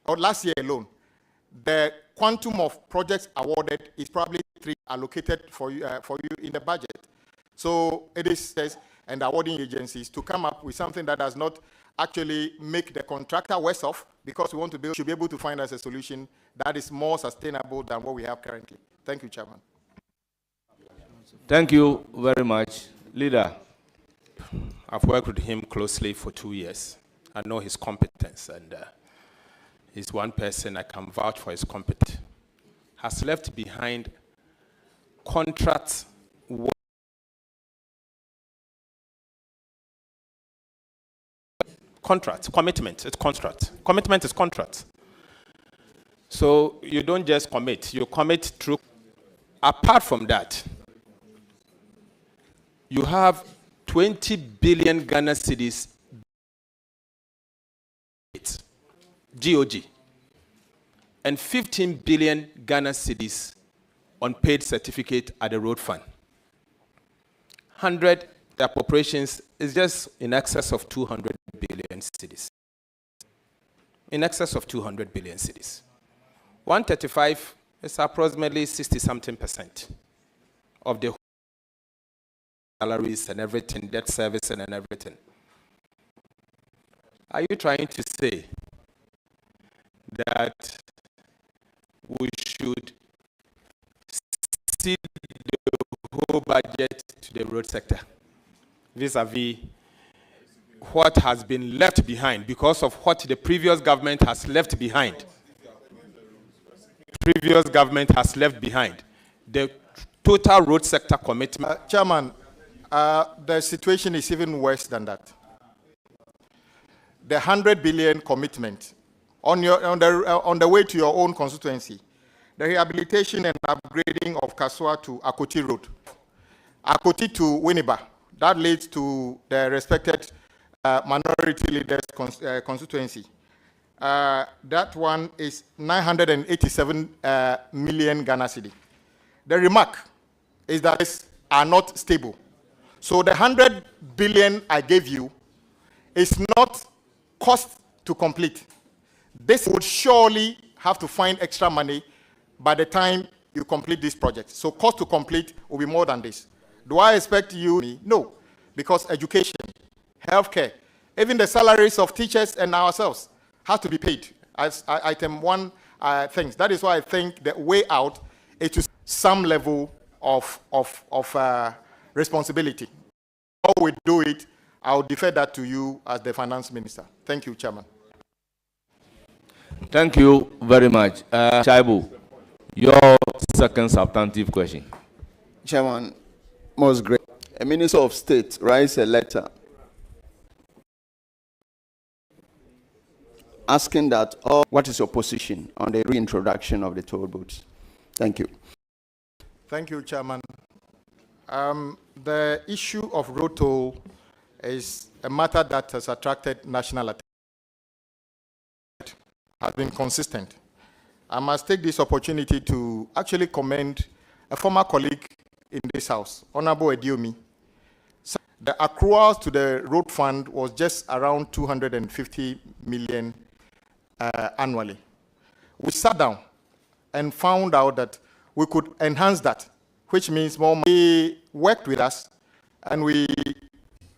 or last year alone, the quantum of projects awarded is probably 3 allocated for you in the budget. So it is, and awarding agencies to come up with something that does not actually make the contractor worse off, because we want to build, should be able to find us a solution that is more sustainable than what we have currently. Thank you, Chairman. Thank you very much. Leader. I've worked with him closely for 2 years. I know his competence, and he's one person I can vouch for his competence. Has left behind contracts. Contract, commitment, it's contract. Commitment is contract. So you don't just commit, you commit through. Apart from that, you have 20 billion Ghana cedis GOG and 15 billion Ghana cedis unpaid certificate at the road fund. 100 the appropriations is just in excess of 200 billion cedis. In excess of 200 billion cedis. 135 is approximately 60-something% of the salaries and everything, debt service and everything. Are you trying to say that we should cede the whole budget to the road sector, vis-a-vis what has been left behind because of what the previous government has left behind? Previous government has left behind the total road sector commitment. Chairman, the situation is even worse than that. The 100 billion commitment on the way to your own constituency, the rehabilitation and upgrading of Kasua to Akoti Road, Akoti to Winneba, that leads to the respected minority leaders constituency. That one is 987 million Ghana cedi. The remark is that these are not stable. So the 100 billion I gave you is not cost to complete. This would surely have to find extra money by the time you complete this project. So cost to complete will be more than this. Do I expect you? No, because education, healthcare, even the salaries of teachers and ourselves have to be paid as item one things. That is why I think the way out is to some level of responsibility. How we do it, I'll defer that to you as the finance minister. Thank you, Chairman. Thank you very much. Chaibu, your second substantive question. Chairman, most great. A Minister of State writes a letter asking that, what is your position on the reintroduction of the toll booths? Thank you. Thank you, Chairman. The issue of road toll is a matter that has attracted national attention, has been consistent. I must take this opportunity to actually commend a former colleague in this House, Honorable Ediomi. The accruals to the road fund was just around 250 million annually. We sat down and found out that we could enhance that, which means more money. He worked with us, and we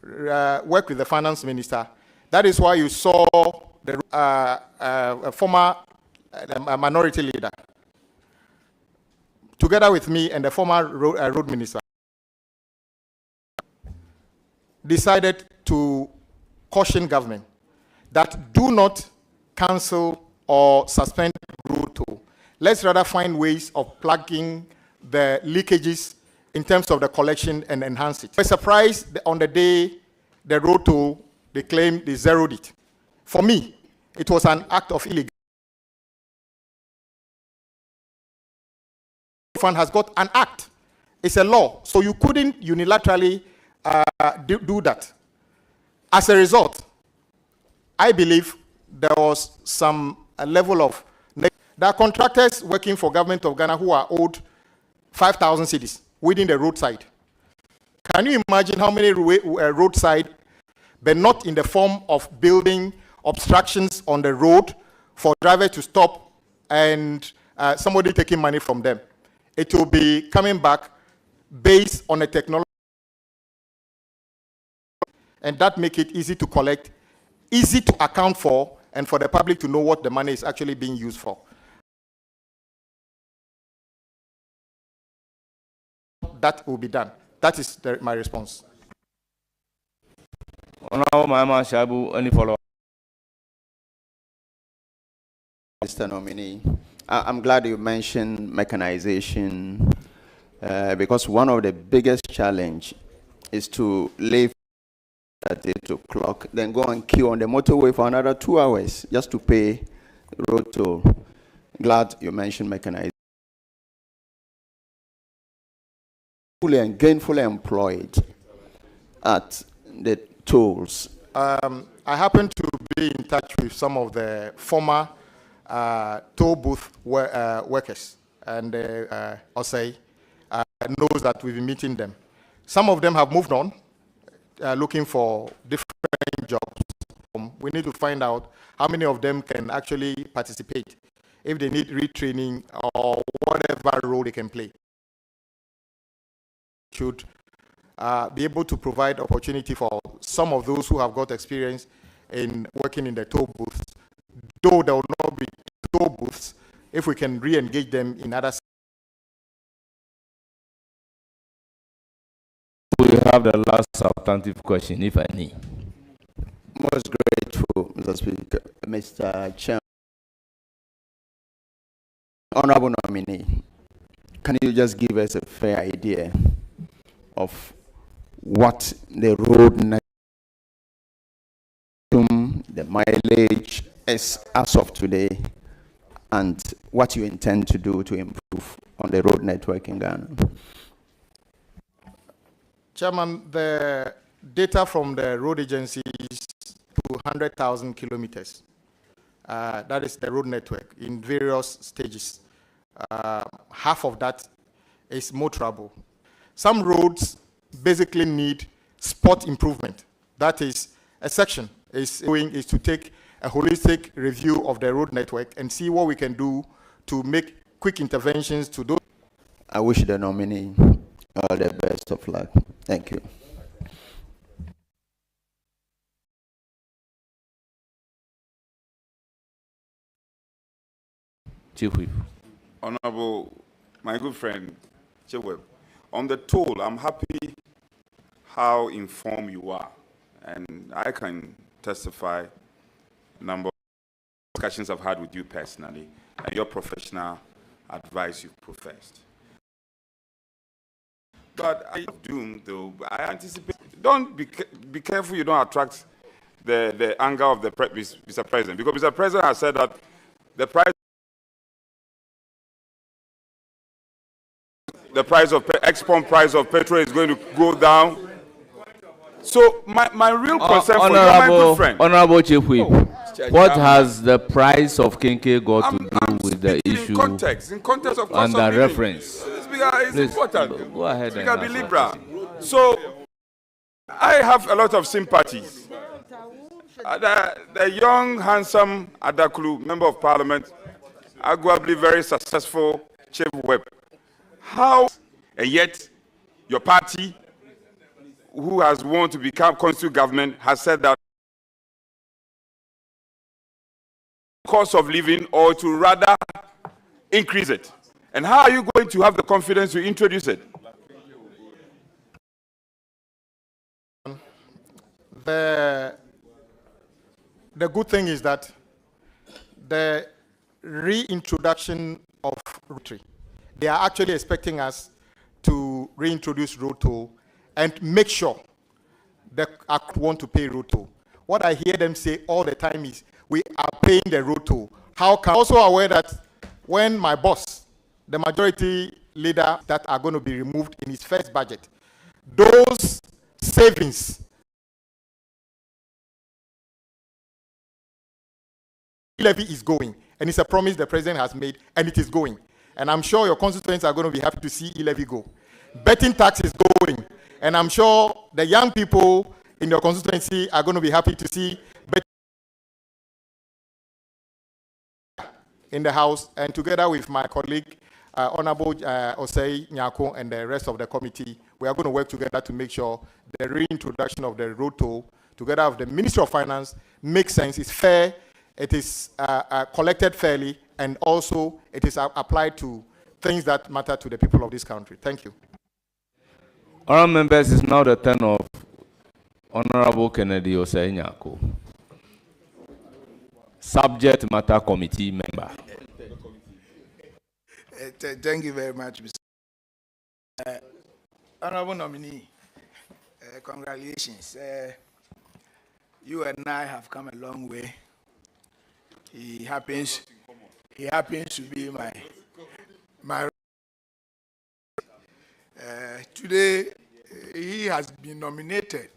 worked with the finance minister. That is why you saw the former minority leader, together with me and the former road minister, decided to caution government that do not cancel or suspend road toll. Let's rather find ways of plugging the leakages in terms of the collection and enhance it. I was surprised on the day the road toll, they claimed they zeroed it. For me, it was an act of illegality. The fund has got an act. It's a law. So you couldn't unilaterally do that. As a result, I believe there was some level of... There are contractors working for government of Ghana who are owed 5,000 cedis within the roadside. Can you imagine how many roadside, but not in the form of building obstructions on the road, for drivers to stop and somebody taking money from them. It will be coming back based on a technology, and that make it easy to collect, easy to account for, and for the public to know what the money is actually being used for. That will be done. That is my response. Honorable Mama Shabu, any follow-up? Mr. Nominee, I'm glad you mentioned mechanization because one of the biggest challenge is to leave at 8 o'clock, then go and queue on the motorway for another 2 hours just to pay road toll. Glad you mentioned mechanization. Fully and gainfully employed at the tolls. I happen to be in touch with some of the former toll booth workers, and Osei knows that we've been meeting them. Some of them have moved on, looking for different jobs. We need to find out how many of them can actually participate, if they need retraining or whatever role they can play. Should be able to provide opportunity for some of those who have got experience in working in the toll booths, though there will not be toll booths, if we can re-engage them in other. We have the last substantive question, if any. Most grateful, Mr. Speaker. Mr. Chairman, Honorable Nominee, can you just give us a fair idea of what the road network, the mileage is as of today, and what you intend to do to improve on the road network in Ghana? Chairman, the data from the road agency is 200,000 kilometers. That is the road network in various stages. Half of that is motorable. Some roads basically need spot improvement. That is, a section is to take a holistic review of the road network and see what we can do to make quick interventions to those. I wish the nominee all the best of luck. Thank you. Chief Whip. Honorable, my good friend, Chief Whip, on the toll, I'm happy how informed you are, and I can testify a number of discussions I've had with you personally and your professional advice you've professed. But I doom, though, I anticipate, don't be careful you don't attract the anger of the Mr. President, because Mr. President has said that the price of export price of petrol is going to go down. So my real concern for you, my good friend. Honorable Chief Whip, what has the price of Kinke got to do with the issue? In context of cost under of living. reference. It's important. Go ahead. Speaker, be liberal. So I have a lot of sympathies. The young, handsome Adakulu, Member of Parliament, arguably very successful Chief Whip. How, and yet, your party, who has wanted to become constituent government, has said that cost of living, or to rather increase it? And how are you going to have the confidence to introduce it? The good thing is that the reintroduction of rotary, they are actually expecting us to reintroduce road toll and make sure that I want to pay road toll. What I hear them say all the time is, we are paying the road toll. How can I'm also aware that when my boss, the majority leader, that are going to be removed in his first budget, those savings levy is going, and it's a promise the president has made, and it is going. And I'm sure your constituents are going to be happy to see e-levy go. Betting tax is going, and I'm sure the young people in your constituency are going to be happy to see in the House, and together with my colleague, Honorable Osei Nyako, and the rest of the committee, we are going to work together to make sure the reintroduction of the road toll, together with the Ministry of Finance, makes sense, it's fair, it is collected fairly, and also it is applied to things that matter to the people of this country. Thank you. Honourable members, it's now the turn of Honourable Kennedy Osei Nyako, Subject Matter Committee member. Thank you very much, Mr. Honourable nominee, congratulations. You and I have come a long way. He happens to be my today he has been nominated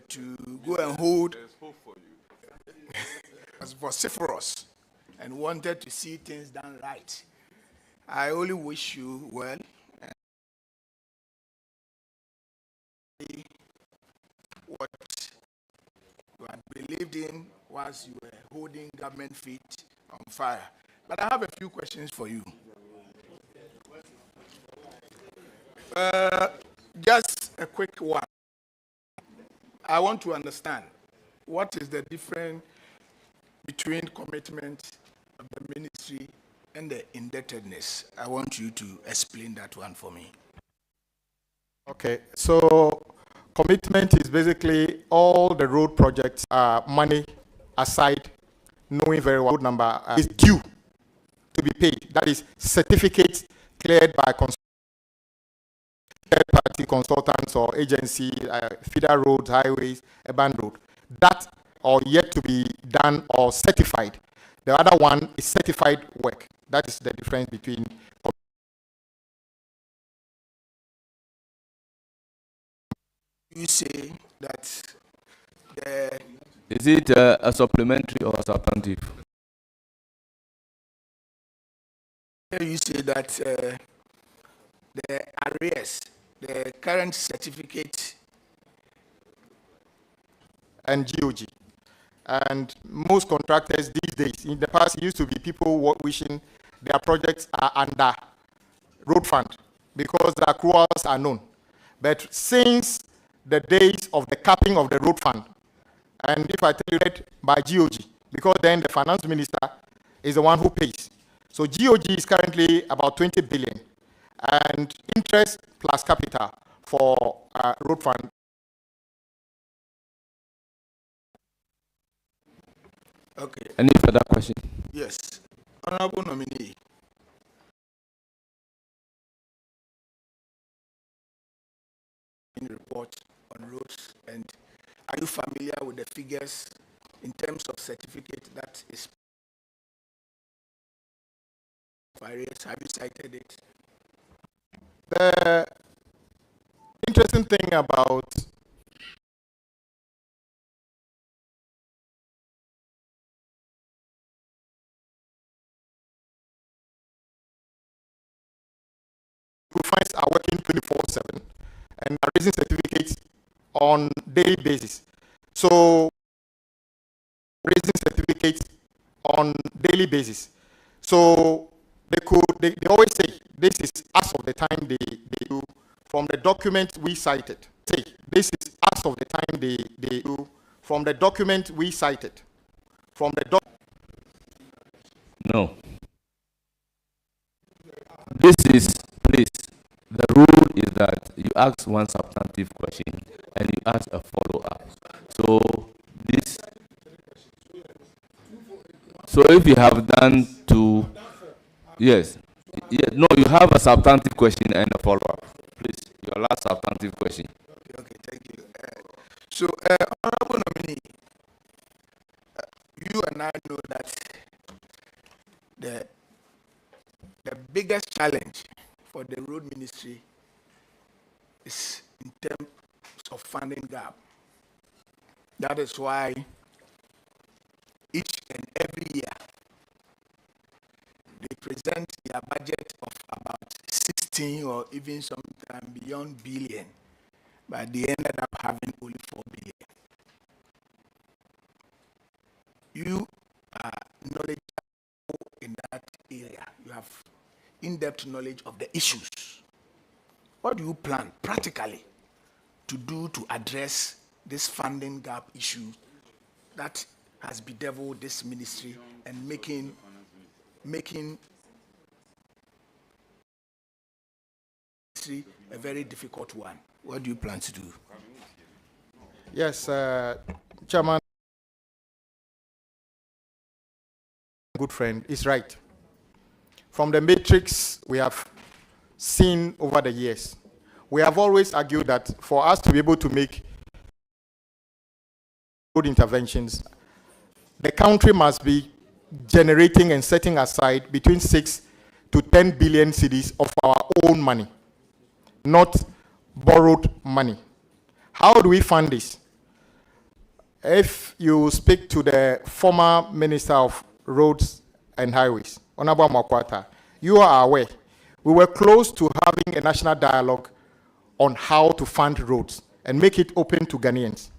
to go and hold as vociferous and wanted to see things done right. I only wish you well. What you had believed in whilst you were holding government feet on fire. But I have a few questions for you. Just a quick one. I want to understand what is the difference between commitment of the ministry and the indebtedness. I want you to explain that one for me. Okay, so commitment is basically all the road projects money aside, knowing very well road number is due to be paid. That is certificates cleared by third-party consultants or agency, feeder roads, highways, urban road. That are yet to be done or certified. The other one is certified work. That is the difference between. You say that Is it a supplementary or a substantive? you say that the arrears, the current certificate And GOG. And most contractors these days, in the past, it used to be people wishing their projects are under road fund because the accruals are known. But since the days of the capping of the road fund, and if I tell you that by GOG, because then the finance minister is the one who pays. So GOG is currently about 20 billion, and interest plus capital for road fund. Okay. Any further question? Yes. Honorable nominee. Report on roads, and are you familiar with the figures in terms of certificate that is various? Have you cited it? The interesting thing about funds are working 24/7 and are raising certificates on daily basis. So raising certificates on daily basis. So they always say this is as of the time they do from the document we cited. Say this is as of the time they do from the document we cited. From the No. This is, please, the rule is that you ask one substantive question and you ask a follow-up. So this, so if you have done two, yes, no, you have a substantive question and a follow-up. Please, your last substantive question. Okay, thank you. So, Honorable nominee, you and I know that the biggest challenge for the road ministry is in terms of funding gap. That is why each and every year they present their budget of about 16 or even sometimes beyond billion, but they ended up having only 4 billion. You are knowledgeable in-depth knowledge of the issues. What do you plan practically to do to address this funding gap issue that has bedeviled this ministry and making a very difficult one? What do you plan to do? Yes, Chairman, good friend, is right. From the matrix we have seen over the years, we have always argued that for us to be able to make road interventions, the country must be generating and setting aside between 6 to 10 billion cedis of our own money, not borrowed money. How do we fund this? If you speak to the former Minister of Roads and Highways, Honorable Makwata, you are aware we were close to having a national dialogue on how to fund roads and make it open to Ghanaians.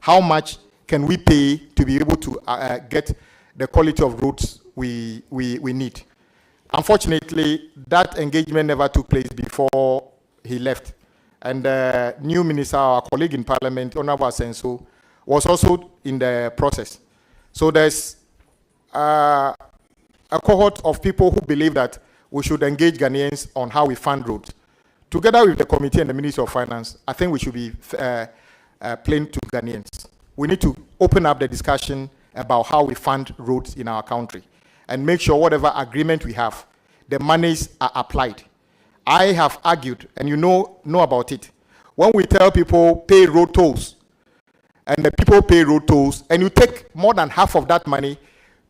How much can we pay to be able to get the quality of roads we need? Unfortunately, that engagement never took place before he left. And the new minister, our colleague in Parliament, Honorable Asenso, was also in the process. So there's a cohort of people who believe that we should engage Ghanaians on how we fund roads. Together with the committee and the Ministry of Finance, I think we should be plain to Ghanaians. We need to open up the discussion about how we fund roads in our country and make sure whatever agreement we have, the monies are applied. I have argued, and you know about it. When we tell people pay road tolls, and the people pay road tolls, and you take more than half of that money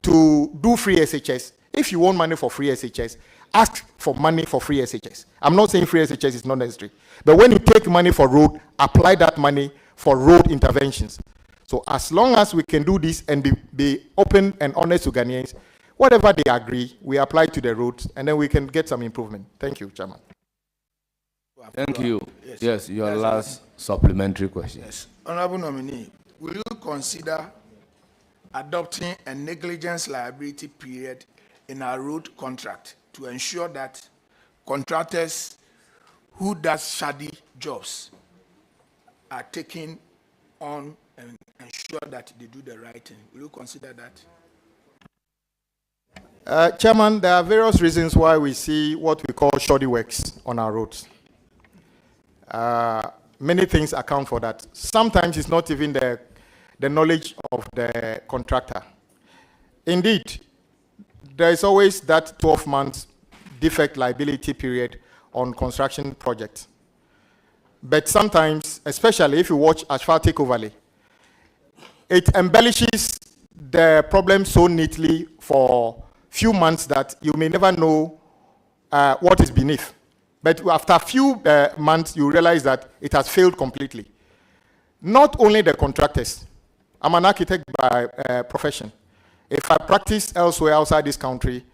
to do free SHS. If you want money for free SHS, ask for money for free SHS. I'm not saying free SHS is not necessary, but when you take money for road, apply that money for road interventions. So as long as we can do this and be open and honest to Ghanaians, whatever they agree, we apply to the roads, and then we can get some improvement. Thank you, Chairman. Thank you. Yes, yes your last supplementary question. Yes. Honorable nominee, will you consider adopting a negligence liability period in our road contract to ensure that contractors who does shoddy jobs are taken on and ensure that they do the right thing? Will you consider that? Chairman, there are various reasons why we see what we call shoddy works on our roads. Many things account for that. Sometimes it's not even the knowledge of the contractor. Indeed, there is always that 12-month defect liability period on construction projects. But sometimes, especially if you watch asphaltic overlay, it embellishes the problem so neatly for few months that you may never know what is beneath. But after a few months, you realize that it has failed completely. Not only the contractors. I'm an architect by profession. If I practice elsewhere outside this country,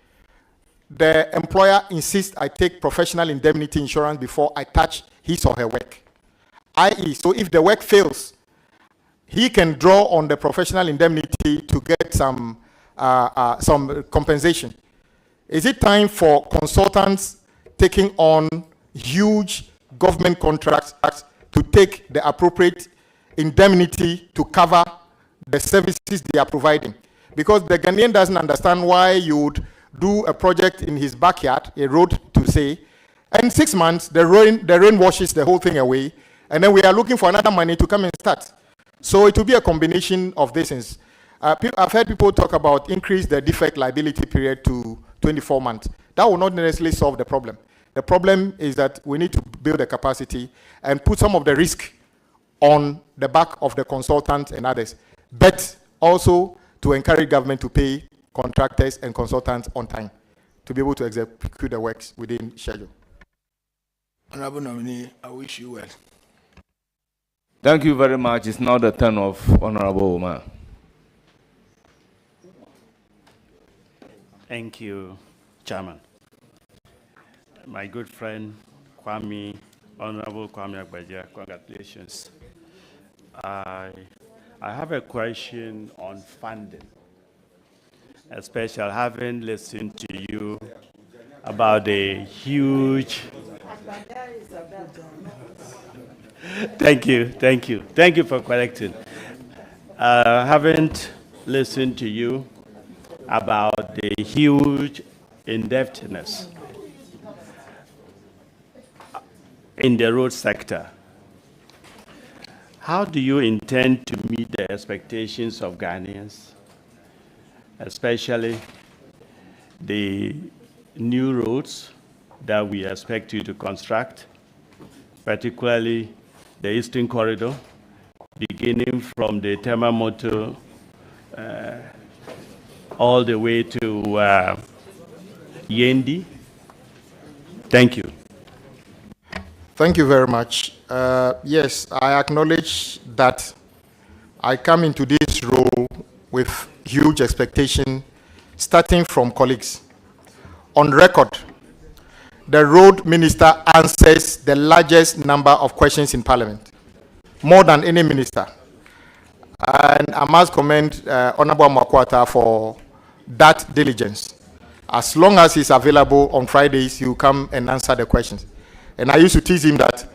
the employer insists I take professional indemnity insurance before I touch his or her work. I.e., so if the work fails, he can draw on the professional indemnity to get some compensation. Is it time for consultants taking on huge government contracts to take the appropriate indemnity to cover the services they are providing? Because the Ghanaian doesn't understand why you would do a project in his backyard, a road to say, and 6 months, the rain washes the whole thing away, and then we are looking for another money to come and start. So it will be a combination of these things. I've heard people talk about increase the defect liability period to 24 months. That will not necessarily solve the problem. The problem is that we need to build a capacity and put some of the risk on the back of the consultants and others, but also to encourage government to pay contractors and consultants on time to be able to execute the works within schedule. Honorable nominee, I wish you well. Thank you very much. It's now the turn of Honorable Omar. Thank you, Chairman. My good friend, Honorable Kwame Agbodza, congratulations. I have a question on funding, especially having listened to you about the huge. Thank you for correcting. Haven't listened to you about the huge indebtedness in the road sector. How do you intend to meet the expectations of Ghanaians, especially the new roads that we expect you to construct, particularly the Eastern Corridor, beginning from the Temamoto all the way to Yendi? Thank you. Thank you very much. Yes, I acknowledge that I come into this role with huge expectation, starting from colleagues. On record, the road minister answers the largest number of questions in Parliament, more than any minister. And I must commend Honorable Makwata for that diligence. As long as he's available on Fridays, he'll come and answer the questions. And I used to tease him that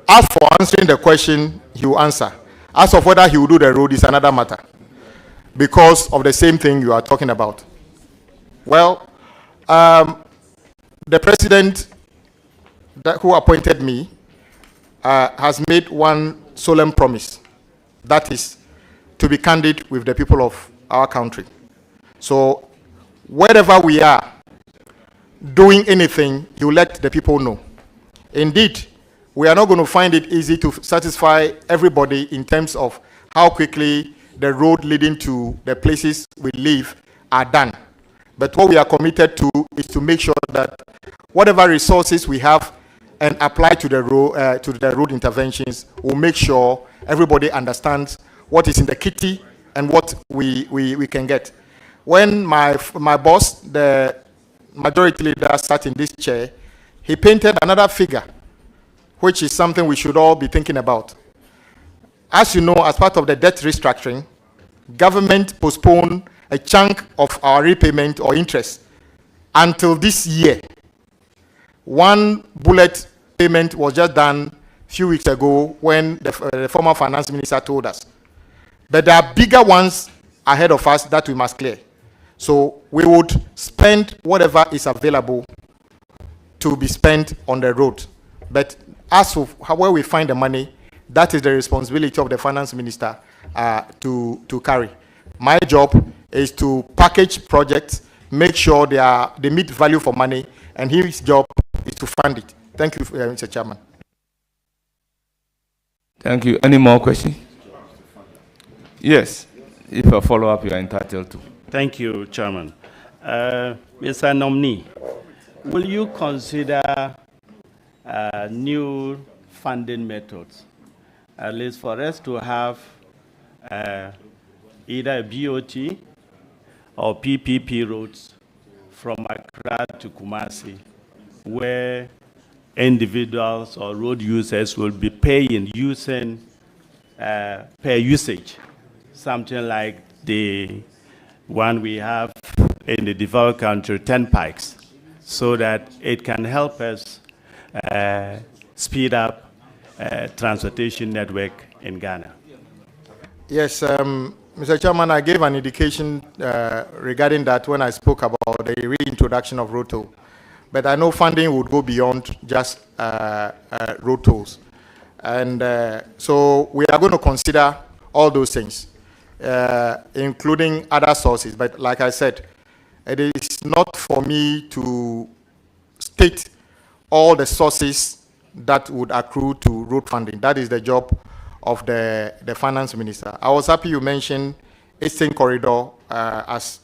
as for answering the question, he will answer. As of whether he will do the road is another matter, because of the same thing you are talking about. Well, the president who appointed me has made one solemn promise, that is to be candid with the people of our country. So wherever we are doing anything, you let the people know. Indeed, we are not going to find it easy to satisfy everybody in terms of how quickly the road leading to the places we live are done. But what we are committed to is to make sure that whatever resources we have and apply to the road interventions, will make sure everybody understands what is in the kitty and what we can get. When my boss, the majority leader, sat in this chair, he painted another figure, which is something we should all be thinking about. As you know, as part of the debt restructuring, government postponed a chunk of our repayment or interest until this year. One bullet payment was just done a few weeks ago when the former finance minister told us. But there are bigger ones ahead of us that we must clear. So we would spend whatever is available to be spent on the road. But as for where we find the money, that is the responsibility of the finance minister to carry. My job is to package projects, make sure they meet value for money, and his job is to fund it. Thank you, Mr. Chairman. Thank you. Any more questions? Yes. If a follow-up, you are entitled to. Thank you, Chairman. Mr. Nominee, will you consider new funding methods, at least for us to have either a BOT or PPP roads from Accra to Kumasi, where individuals or road users will be paying using per usage, something like the one we have in the developed country, 10 pikes, so that it can help us speed up transportation network in Ghana. Yes, Mr. Chairman, I gave an indication regarding that when I spoke about the reintroduction of road toll. But I know funding would go beyond just road tolls. And so we are going to consider all those things, including other sources. But like I said, it is not for me to state all the sources that would accrue to road funding. That is the job of the finance minister. I was happy you mentioned Eastern Corridor as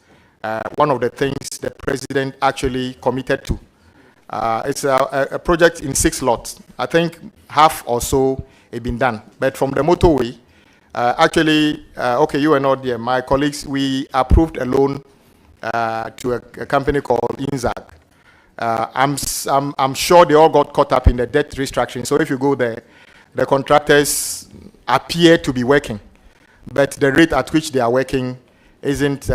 one of the things the president actually committed to. It's a project in 6 lots. I think half or so has been done. But from the motorway, actually, okay, you were not there. My colleagues, we approved a loan to a company called INZAG. I'm sure they all got caught up in the debt restructuring. So if you go there, the contractors appear to be working, but the rate at which they are working isn't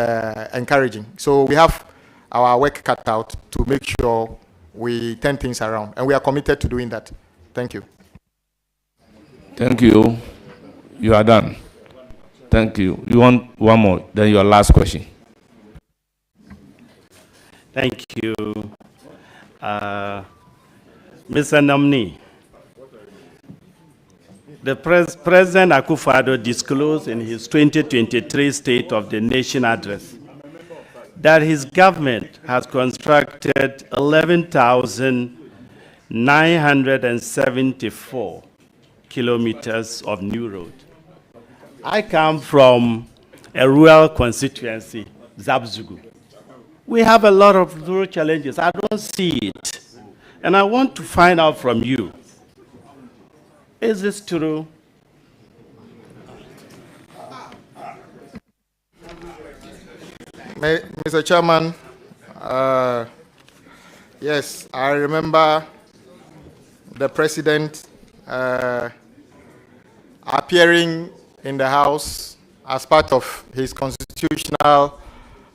encouraging. So we have our work cut out to make sure we turn things around. And we are committed to doing that. Thank you. Thank you. You are done. Thank you. You want one more, then your last question. Thank you. Mr. Nominee, the President Akufo-Addo disclosed in his 2023 State of the Nation address that his government has constructed 11,974 kilometers of new road. I come from a rural constituency, Zabzugu. We have a lot of rural challenges. I don't see it. And I want to find out from you, is this true? Mr. Chairman, yes, I remember the President appearing in the House as part of his constitutional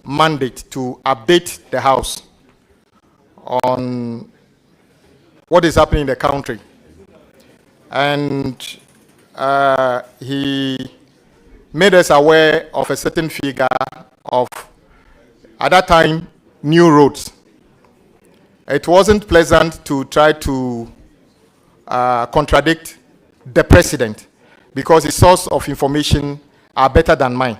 mandate to update the House on what is happening in the country. And he made us aware of a certain figure of, at that time, new roads. It wasn't pleasant to try to contradict the President because his source of information are better than mine.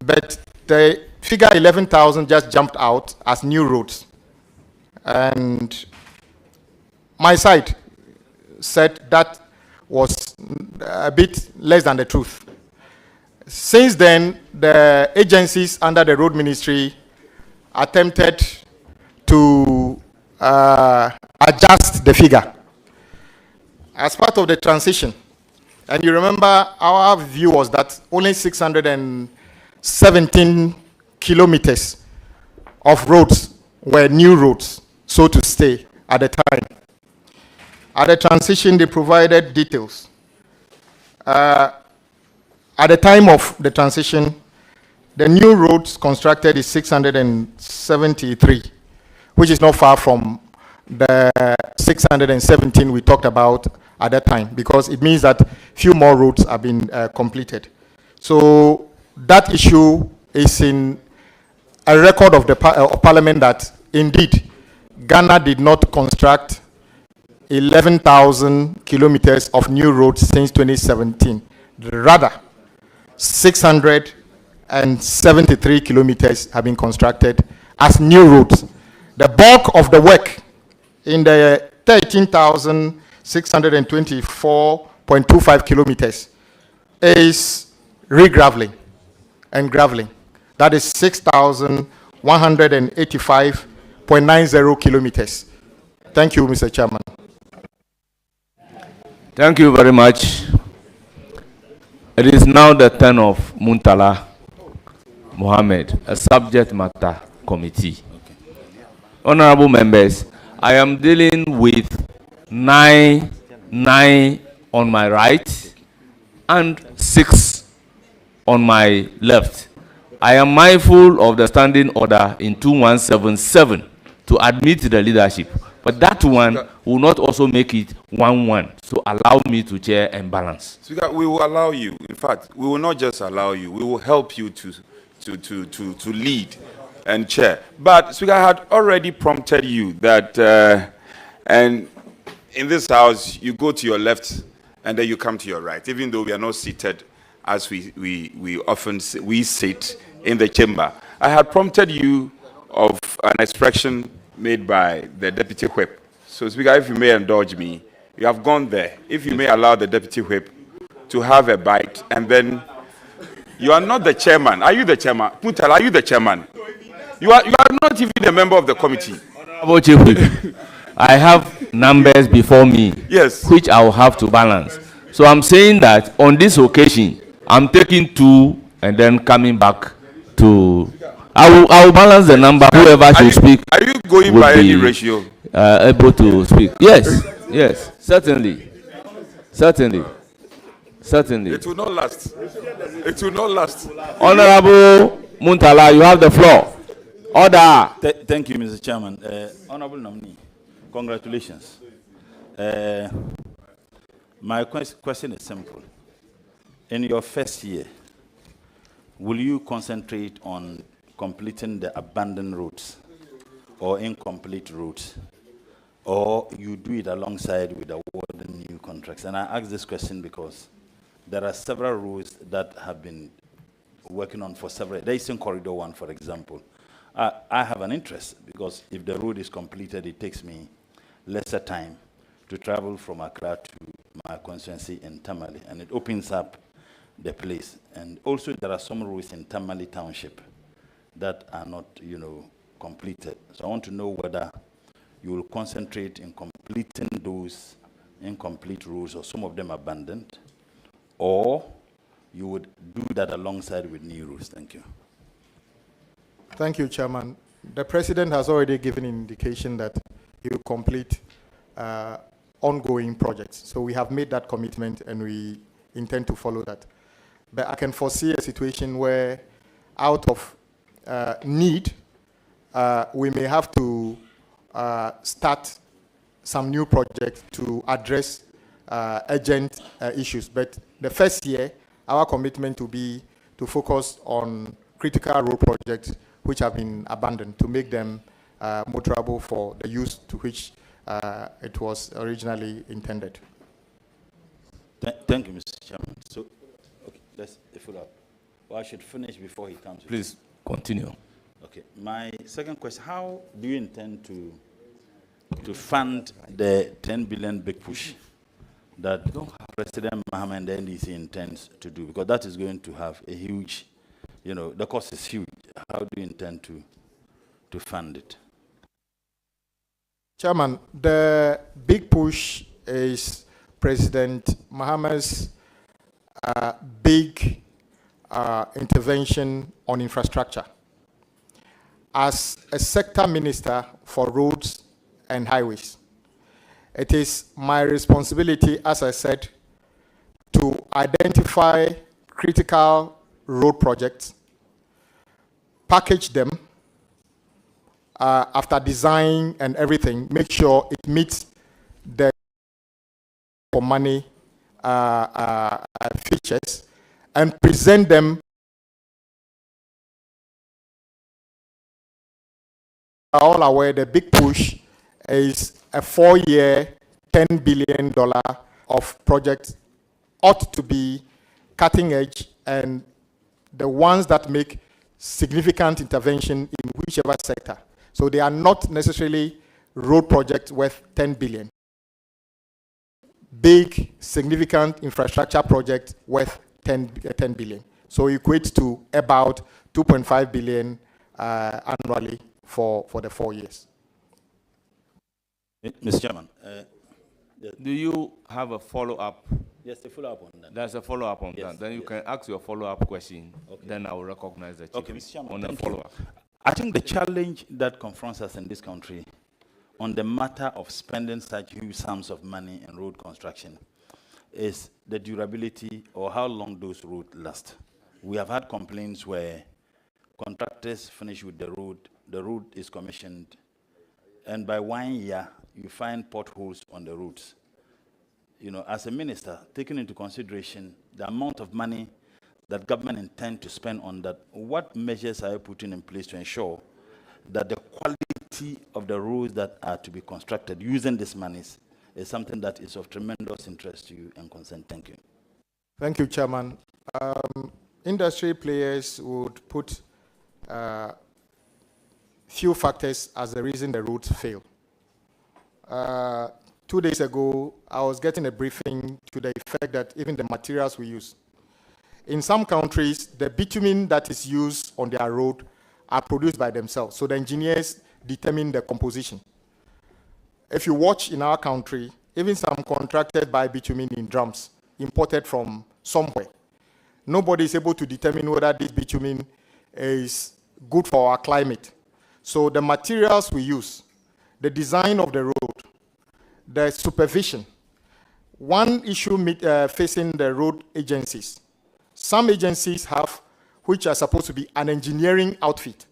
But the figure 11,000 just jumped out as new roads. And my side said that was a bit less than the truth. Since then, the agencies under the road ministry attempted to adjust the figure as part of the transition. And you remember our view was that only 617 kilometers of roads were new roads, so to say, at the time. At the transition, they provided details. At the time of the transition, the new roads constructed is 673, which is not far from the 617 we talked about at that time, because it means that few more roads have been completed. So that issue is in a record of the Parliament that indeed Ghana did not construct 11,000 kilometers of new roads since 2017. Rather, 673 kilometers have been constructed as new roads. The bulk of the work in the 13,624.25 kilometers is regraveling and graveling. That is 6,185.90 kilometers. Thank you, Mr. Chairman. Thank you very much. It is now the turn of Muntala Mohammed, a subject matter committee. Honorable members, I am dealing with 9 on my right and 6 on my left. I am mindful of the standing order in 2177 to admit the leadership, but that one will not also make it 1-1. So allow me to chair and balance. Speaker, we will allow you. In fact, we will not just allow you. We will help you to lead and chair. But Speaker, I had already prompted you that, and in this house, you go to your left and then you come to your right, even though we are not seated as we often sit in the chamber. I had prompted you of an expression made by the Deputy Whip. So, Speaker, if you may indulge me, you have gone there. If you may allow the Deputy Whip to have a bite, and then you are not the chairman. Are you the chairman? Puntal, are you the chairman? You are not even a member of the committee. Honorable Chief Whip, I have numbers before me, yes, which I will have to balance. So I'm saying that on this occasion, I'm taking 2 and then coming back to. I will balance the number. Whoever should speak. Are you going by any ratio? Able to speak? Yes, yes, certainly. It will not last. It will not last. Honorable Muntala, you have the floor. Order. Thank you, Mr. Chairman. Honorable nominee, congratulations. My question is simple. In your first year, will you concentrate on completing the abandoned roads or incomplete roads, or you do it alongside with awarding new contracts? And I ask this question because there are several roads that have been working on for several. The Eastern Corridor one, for example. I have an interest because if the road is completed, it takes me lesser time to travel from Accra to my constituency in Tamale, and it opens up the place. And also there are some roads in Tamale Township that are not, completed. So I want to know whether you will concentrate in completing those incomplete roads, or some of them abandoned, or you would do that alongside with new roads. Thank you. Thank you, Chairman. The President has already given indication that he will complete ongoing projects. So we have made that commitment and we intend to follow that. But I can foresee a situation where out of need, we may have to start some new projects to address urgent issues. But the first year, our commitment will be to focus on critical road projects which have been abandoned, to make them motorable for the use to which it was originally intended. Thank you, Mr. Chairman. So, okay, let's follow up. Well, I should finish before he comes. Please continue. Okay. My second question: how do you intend to fund the 10 billion big push that President Mahama and the NDC intends to do? Because that is going to have a huge, the cost is huge. How do you intend to fund it? Chairman, the big push is President Mahama's big intervention on infrastructure. As a sector minister for roads and highways, it is my responsibility, as I said, to identify critical road projects, package them, after design and everything, make sure it meets the for money features, and present them. Are all aware the big push is a 4-year, $10 billion of projects, ought to be cutting edge, and the ones that make significant intervention in whichever sector. So they are not necessarily road projects worth 10 billion. Big, significant infrastructure project worth 10 billion. So it equates to about 2.5 billion annually for the 4 years. Mr. Chairman, do you have a follow-up? Yes, a follow-up on that. There's a follow-up on that. Then you can ask your follow-up question. Okay. Then I will recognize the chief. Okay, Mr. Chairman, on the follow-up. I think the challenge that confronts us in this country on the matter of spending such huge sums of money in road construction is the durability, or how long those roads last. We have had complaints where contractors finish with the road is commissioned, and by 1 year, you find potholes on the roads. As a minister, taking into consideration the amount of money that government intend to spend on that, what measures are you putting in place to ensure that the quality of the roads that are to be constructed using these monies is something that is of tremendous interest to you and concern? Thank you. Thank you, Chairman. Industry players would put few factors as the reason the roads fail. 2 days ago, I was getting a briefing to the effect that even the materials we use. In some countries, the bitumen that is used on their road are produced by themselves. So the engineers determine the composition. If you watch in our country, even some contracted by bitumen in drums, imported from somewhere. Nobody is able to determine whether this bitumen is good for our climate. So the materials we use, the design of the road, the supervision. One issue facing the road agencies. Some agencies have, which are supposed to be an engineering outfit,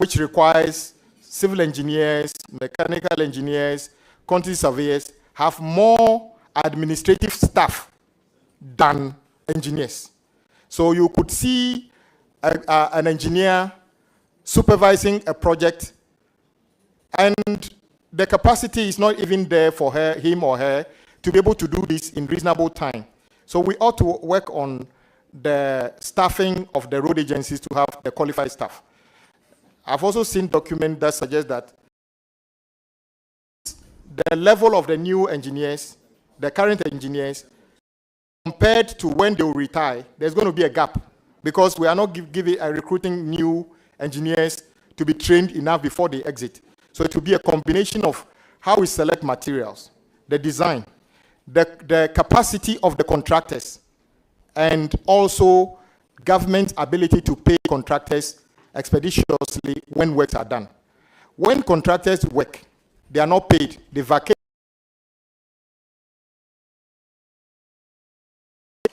which requires civil engineers, mechanical engineers, quantity surveyors, have more administrative staff than engineers. So you could see an engineer supervising a project, and the capacity is not even there for him or her to be able to do this in reasonable time. So we ought to work on the staffing of the road agencies to have the qualified staff. I've also seen documents that suggest that the level of the new engineers, the current engineers, compared to when they will retire, there's going to be a gap because we are not recruiting new engineers to be trained enough before they exit. So it will be a combination of how we select materials, the design, the capacity of the contractors, and also government's ability to pay contractors expeditiously when works are done. When contractors work, they are not paid, they vacate.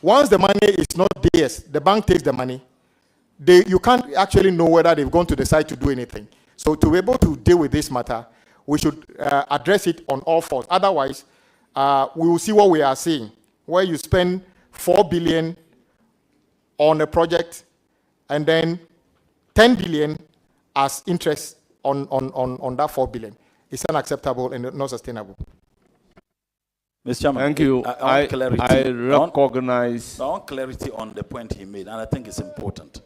Once the money is not theirs, the bank takes the money. You can't actually know whether they've gone to the site to do anything. So to be able to deal with this matter, we should address it on all fronts. Otherwise, we will see what we are seeing, where you spend 4 billion on a project and then 10 billion as interest on that 4 billion. It's unacceptable and not sustainable. Mr. Chairman, thank you. I recognize. I want clarity on the point he made, and I think it's important.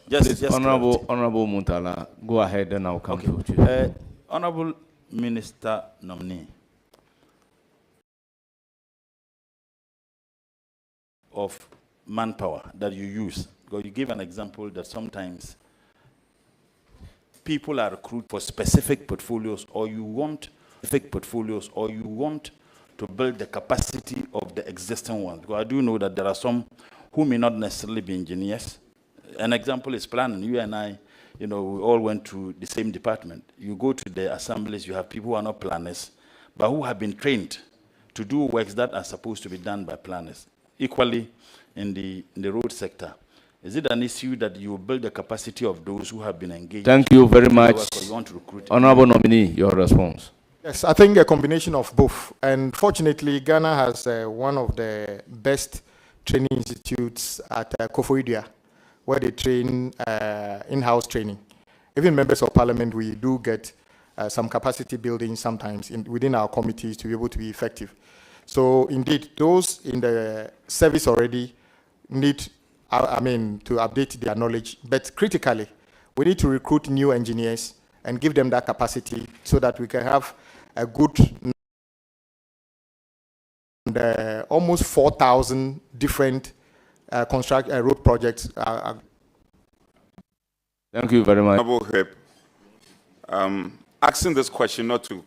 Just Honorable Muntala, go ahead and I'll come to you. Honorable Minister nominee of manpower that you use, because you give an example that sometimes people are recruited for specific portfolios, or you want specific portfolios, or you want to build the capacity of the existing ones. Because I do know that there are some who may not necessarily be engineers. An example is planning. You and I, we all went to the same department. You go to the assemblies, you have people who are not planners, but who have been trained to do works that are supposed to be done by planners. Equally, in the road sector, is it an issue that you build the capacity of those who have been engaged? Thank you very much. You want to recruit? Honorable nominee, your response. Yes, I think a combination of both. And fortunately, Ghana has one of the best training institutes at KOFI, where they train in-house training. Even members of parliament, we do get some capacity building sometimes within our committees to be able to be effective. So indeed, those in the service already need, to update their knowledge. But critically, we need to recruit new engineers and give them that capacity so that we can have a good, almost 4,000 different road projects. Thank you very much. Honorable Whip, asking this question not to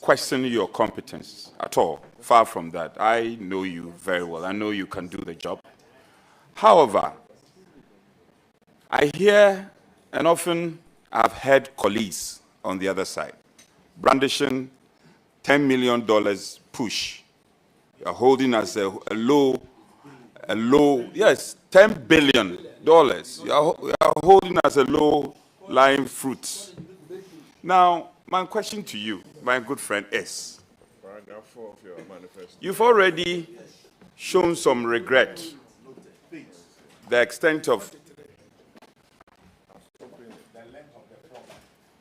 question your competence at all. Far from that. I know you very well. I know you can do the job. However, I hear, and often I've heard colleagues on the other side brandishing $10 million push. You're holding us a low, yes, $10 billion. You are holding us a low-lying fruit. Now, my question to you, my good friend, is, paragraph 4 of your manifesto. You've already shown some regret, the extent of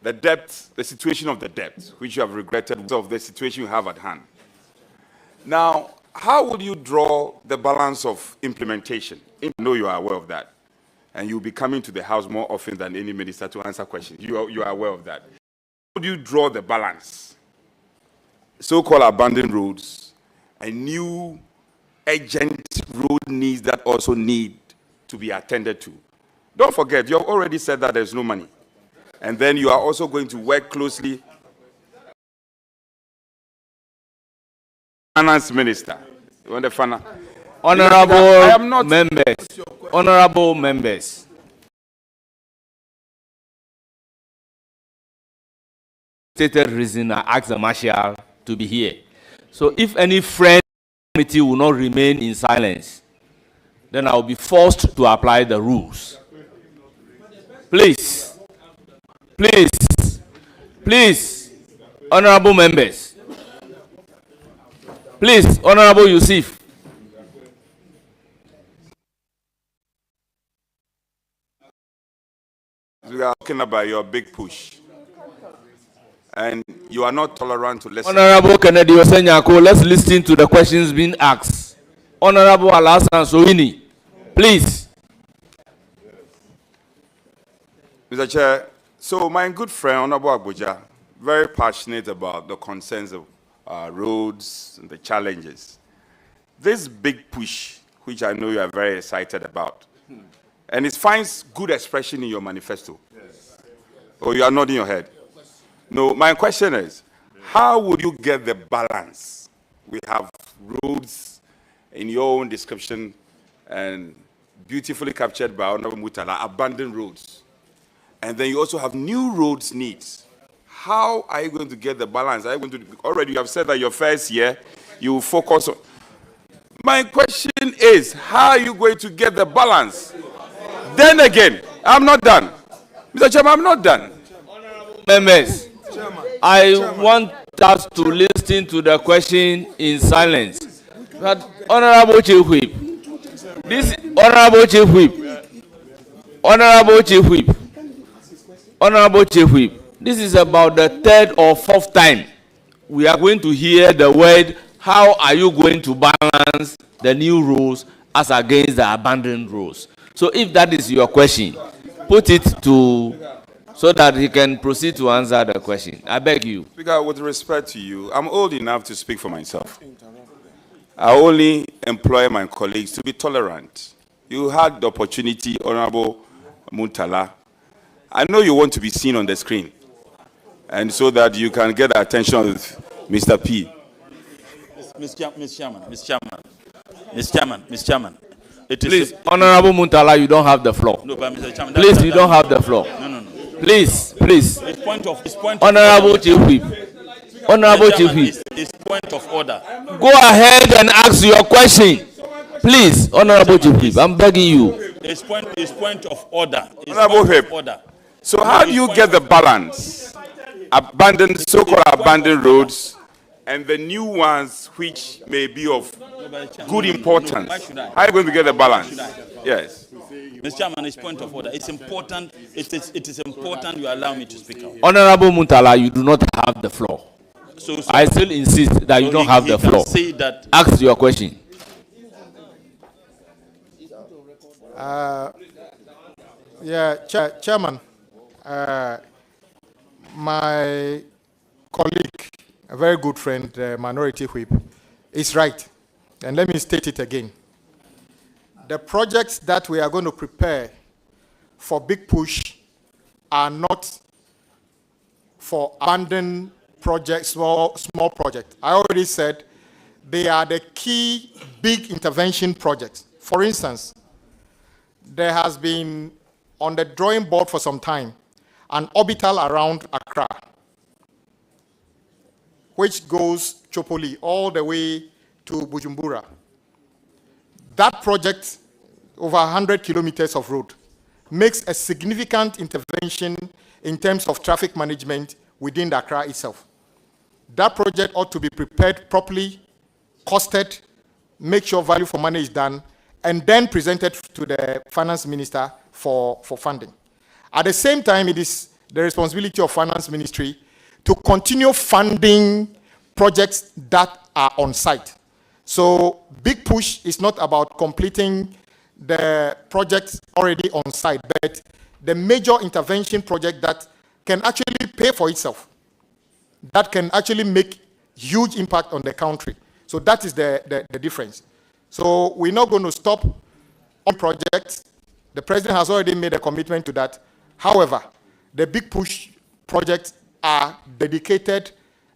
the debt, the situation of the debt, which you have regretted, of the situation you have at hand. Now, how will you draw the balance of implementation? I know you are aware of that. And you'll be coming to the House more often than any minister to answer questions. You are aware of that. How do you draw the balance? So-called abandoned roads, a new urgent road needs that also need to be attended to. Don't forget, you have already said that there's no money. And then you are also going to work closely. Finance Minister. You want the finance? Honorable members. Stated reason I asked the Marshal to be here. So if any friend committee will not remain in silence, then I will be forced to apply the rules. Please. Please, honorable members. Please, Honorable Yusuf. We are talking about your big push. And you are not tolerant to listen. Honorable Kennedy Osenyako, let's listen to the questions being asked. Honorable Alasan Soini, please. Mr. Chair, so my good friend, Honorable Agbodza, very passionate about the concerns of roads and the challenges. This big push, which I know you are very excited about, and it finds good expression in your manifesto. Yes. Or you are nodding your head? No, my question is, how would you get the balance? We have roads in your own description and beautifully captured by Honorable Mutala, abandoned roads. And then you also have new roads needs. How are you going to get the balance? Are you going to, already you have said that your first year, you will focus on. My question is, how are you going to get the balance? Then again, I'm not done. Mr. Chairman, I'm not done. Members, I want us to listen to the question in silence. But Honorable Chief Whip, this Honorable Chief Whip, Honorable Chief Whip, Honorable Chief Whip, this is about the third or fourth time we are going to hear the word, how are you going to balance the new rules as against the abandoned rules? So if that is your question, put it to, so that he can proceed to answer the question. I beg you. Speaker, with respect to you, I'm old enough to speak for myself. I only employ my colleagues to be tolerant. You had the opportunity, Honorable Muntala. I know you want to be seen on the screen, and so that you can get the attention of Mr. P. Mr. Chairman. Please, Honorable Muntala, you don't have the floor. No, but Mr. Chairman, please, you don't have the floor. No. Please. His point of Honorable Chief Whip. Honorable Chief Whip. His point of order. Go ahead and ask your question. Please, Honorable Chief Whip, I'm begging you. His point of order. Honorable Whip. So how do you get the balance? Abandoned, so-called abandoned roads, and the new ones which may be of good importance. How are you going to get the balance? Yes. Mr. Chairman, his point of order. It's important. It is important you allow me to speak out. Honorable Muntala, you do not have the floor. So I still insist that you don't have the floor. Say that. Ask your question. Chairman, my colleague, a very good friend, Minority Whip, is right. And let me state it again. The projects that we are going to prepare for Big Push are not for abandoned projects, small projects. I already said they are the key big intervention projects. For instance, there has been on the drawing board for some time an orbital around Accra, which goes Chopoli all the way to Bujumbura. That project, over 100 kilometers of road, makes a significant intervention in terms of traffic management within the Accra itself. That project ought to be prepared properly, costed, make sure value for money is done, and then presented to the finance minister for funding. At the same time, it is the responsibility of finance ministry to continue funding projects that are on site. So Big Push is not about completing the projects already on site, but the major intervention project that can actually pay for itself, that can actually make huge impact on the country. So that is the difference. So we're not going to stop on projects. The president has already made a commitment to that. However, the Big Push projects are dedicated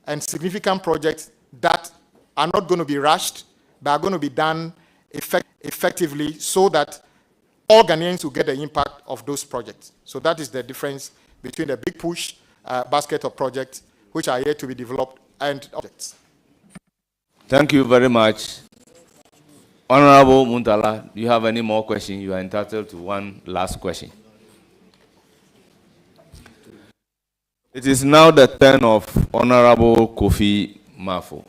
and significant projects that are not going to be rushed, but are going to be done effectively so that all Ghanaians will get the impact of those projects. So that is the difference between the Big Push basket of projects, which are yet to be developed, and objects. Thank you very much. Honorable Muntala, do you have any more questions? You are entitled to one last question. It is now the turn of Honorable Kofi Mafo.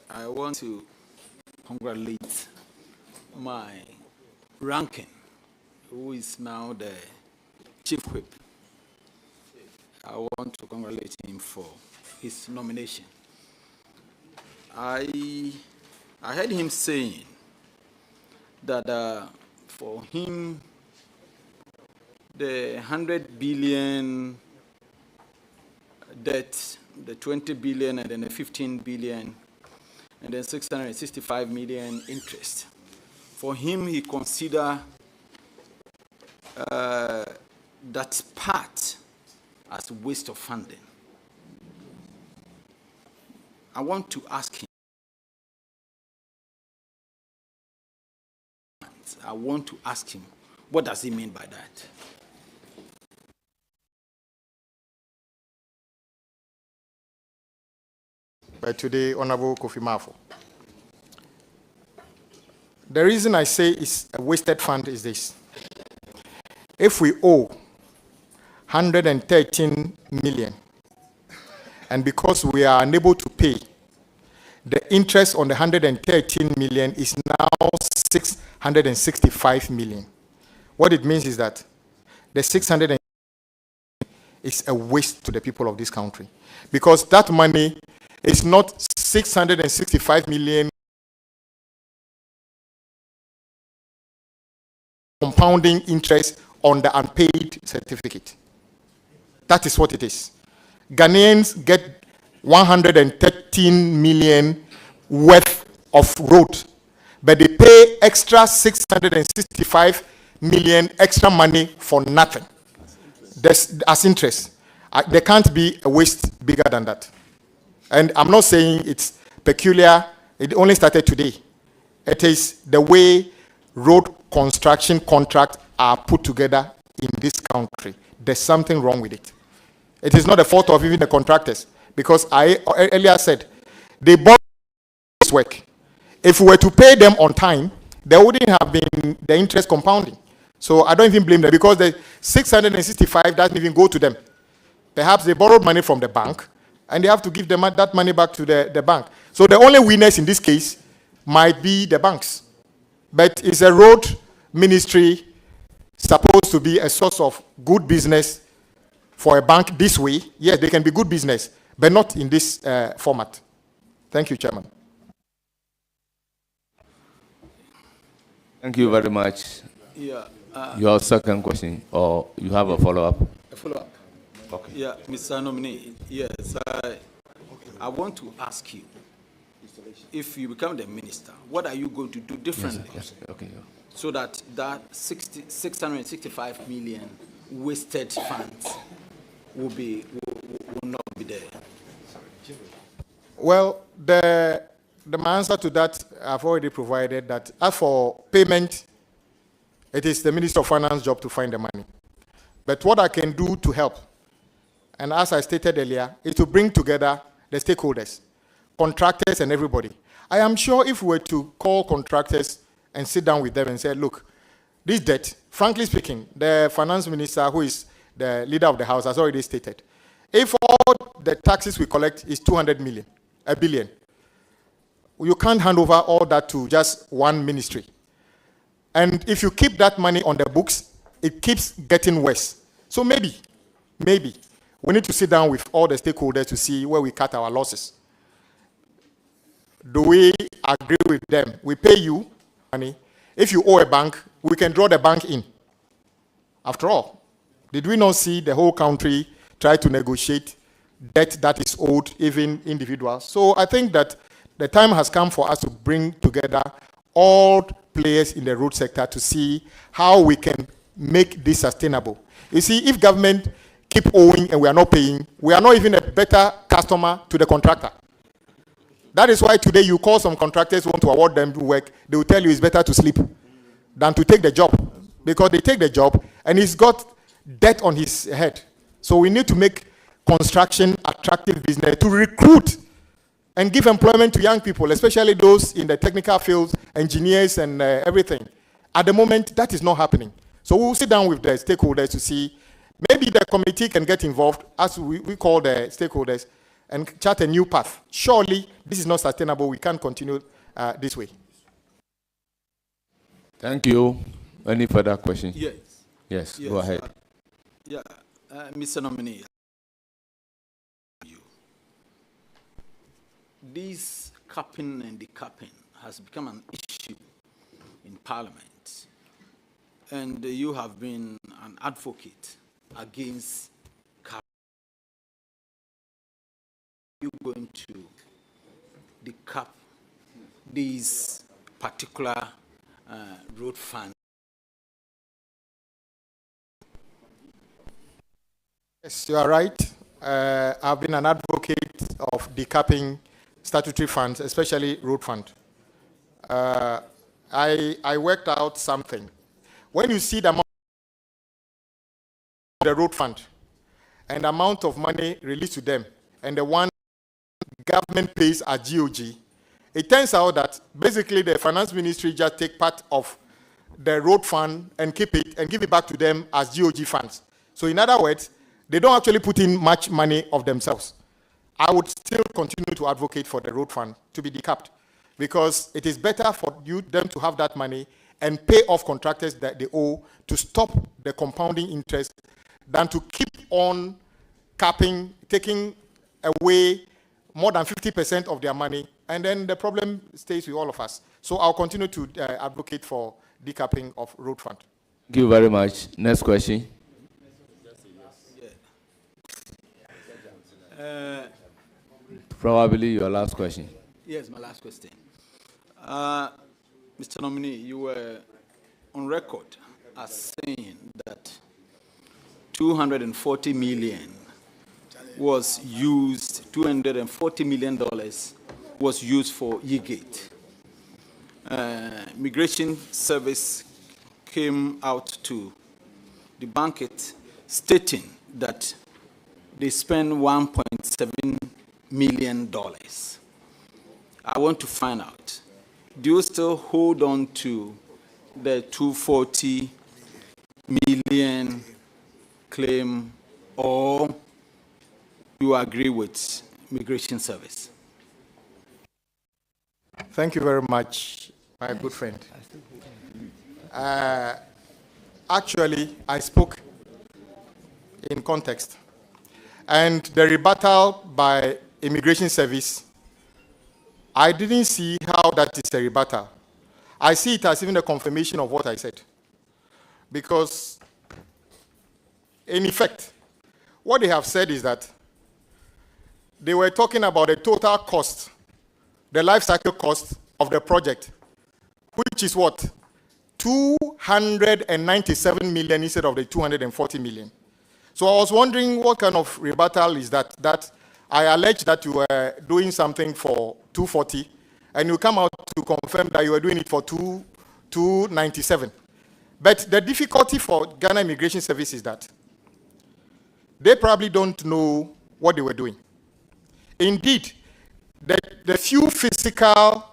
I want to congratulate my ranking, who is now the chief whip. I want to congratulate him for his nomination. I heard him saying that for him, the 100 billion debt, the 20 billion, and then the 15 billion, and then 665 million interest. For him, he consider that part as waste of funding. I want to ask him. What does he mean by that? By today, Honorable Kofi Mafo. The reason I say it's a wasted fund is this. If we owe 113 million, and because we are unable to pay, the interest on the 113 million is now 665 million. What it means is that the 600 is a waste to the people of this country, because that money is not 665 million compounding interest on the unpaid certificate. That is what it is. Ghanaians get 113 million worth of road, but they pay extra 665 million extra money for nothing. As interest. There can't be a waste bigger than that. And I'm not saying it's peculiar. It only started today. It is the way road construction contracts are put together in this country. There's something wrong with it. It is not the fault of even the contractors, because I earlier said they bought this work. If we were to pay them on time, there wouldn't have been the interest compounding. So I don't even blame them, because the 665 doesn't even go to them. Perhaps they borrowed money from the bank, and they have to give them that money back to the bank. So the only winners in this case might be the banks. But it's a road ministry supposed to be a source of good business for a bank this way. Yes, they can be good business, but not in this format. Thank you, Chairman. Thank you very much. Yeah. Your second question, or you have a follow-up? A follow-up. Okay. Yeah, Mr. Nominee. Yes, I want to ask you, if you become the minister, what are you going to do differently? Yes, okay. So that 665 million wasted funds will not be there? Well, my answer to that, I've already provided that. As for payment, it is the Minister of Finance job to find the money. But what I can do to help, and as I stated earlier, is to bring together the stakeholders, contractors and everybody. I am sure if we were to call contractors and sit down with them and say, look, this debt, frankly speaking, the finance minister, who is the leader of the house, has already stated, if all the taxes we collect is 200 million, a billion, you can't hand over all that to just one ministry. And if you keep that money on the books, it keeps getting worse. So maybe, we need to sit down with all the stakeholders to see where we cut our losses. Do we agree with them? We pay you money. If you owe a bank, we can draw the bank in. After all, did we not see the whole country try to negotiate debt that is owed, even individuals? So I think that the time has come for us to bring together all players in the road sector to see how we can make this sustainable. You see, if government keep owing and we are not paying, we are not even a better customer to the contractor. That is why today you call some contractors who want to award them work, they will tell you it's better to sleep than to take the job, because they take the job and he's got debt on his head. So we need to make construction attractive business to recruit and give employment to young people, especially those in the technical fields, engineers and everything. At the moment, that is not happening. So we'll sit down with the stakeholders to see, maybe the committee can get involved, as we call the stakeholders, and chart a new path. Surely, this is not sustainable. We can't continue this way. Thank you. Any further questions? Yes. Yes, go ahead. Mr. Nominee, this capping and decapping has become an issue in Parliament, and you have been an advocate against capping. Are you going to decap these particular road funds? Yes, you are right. I've been an advocate of decapping statutory funds, especially road fund. I worked out something. When you see the amount of the road fund and the amount of money released to them and the one government pays at GOG, it turns out that basically the finance ministry just take part of the road fund and keep it and give it back to them as GOG funds. So in other words, they don't actually put in much money of themselves. I would still continue to advocate for the road fund to be decapped, because it is better for them to have that money and pay off contractors that they owe to stop the compounding interest than to keep on capping, taking away more than 50% of their money, and then the problem stays with all of us. So I'll continue to advocate for decapping of road fund. Thank you very much. Next question. Probably your last question. Yes, my last question. Mr. Nominee, you were on record as saying that 240 million was used, $240 million was used for E-Gate. Migration Service came out to debunk it, stating that they spent $1.7 million. I want to find out, do you still hold on to the 240 million claim, or you agree with Migration Service? Thank you very much, my good friend. Actually, I spoke in context. And the rebuttal by Immigration Service, I didn't see how that is a rebuttal. I see it as even a confirmation of what I said. Because, in effect, what they have said is that they were talking about the total cost, the life cycle cost of the project, which is what? 297 million instead of the 240 million. So I was wondering what kind of rebuttal is that? That I allege that you were doing something for 240, and you come out to confirm that you were doing it for 297. But the difficulty for Ghana Immigration Service is that they probably don't know what they were doing. Indeed, the few physical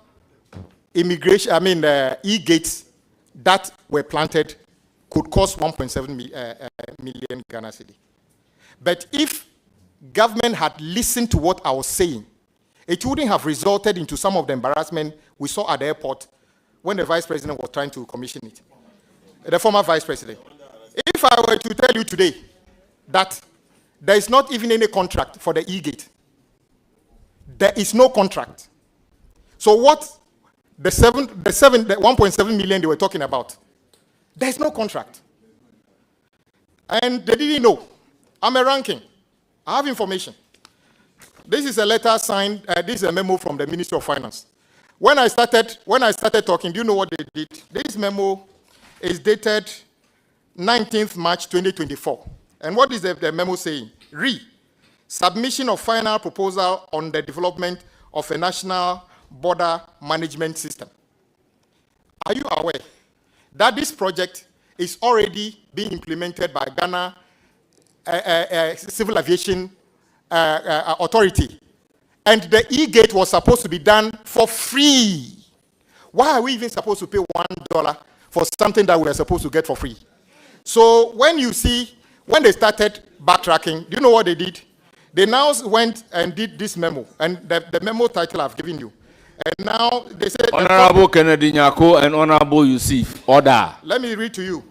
immigration, e-gates that were planted could cost 1.7 million Ghana cedi. But if government had listened to what I was saying, it wouldn't have resulted into some of the embarrassment we saw at the airport when the vice president was trying to commission it. The former vice president. If I were to tell you today that there is not even any contract for the e-gate, there is no contract. So what the 1.7 million they were talking about, there's no contract. And they didn't know. I'm a ranking. I have information. This is a letter signed, this is a memo from the Ministry of Finance. When I started talking, do you know what they did? This memo is dated 19th March 2024. And what is the memo saying? Submission of final proposal on the development of a national border management system. Are you aware that this project is already being implemented by Ghana Civil Aviation Authority, and the e-gate was supposed to be done for free? Why are we even supposed to pay $1 for something that we are supposed to get for free. So when you see, when they started backtracking, do you know what they did? They now went and did this memo, and the memo title I've given you. And now they said... Honorable Kennedy Nyako and Honorable Yusuf, order. Let me read to you.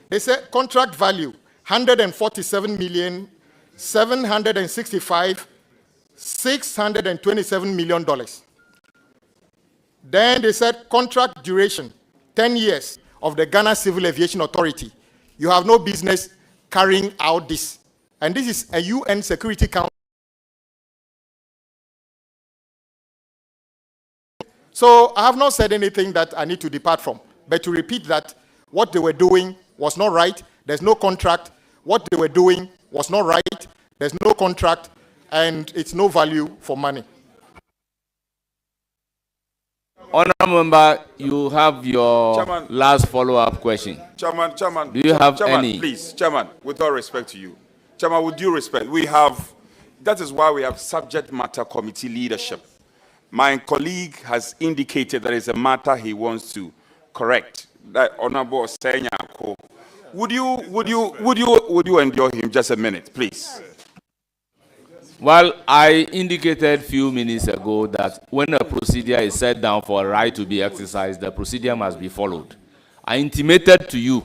They said contract value, 147,765,627 million dollars. Then they said contract duration, 10 years of the Ghana Civil Aviation Authority. You have no business carrying out this. And this is a UN Security Council. So I have not said anything that I need to depart from, but to repeat that what they were doing was not right. There's no contract. What they were doing was not right. There's no contract, and it's no value for money. Honorable member, you have your Chairman, last follow-up question. Chairman, do you have any? Please, Chairman, with all respect to you. Chairman, with due respect, that is why we have subject matter committee leadership. My colleague has indicated there is a matter he wants to correct. That Honorable Senyako. Would you endure him just a minute, please? Well, I indicated a few minutes ago that when a procedure is set down for a right to be exercised, the procedure must be followed. I intimated to you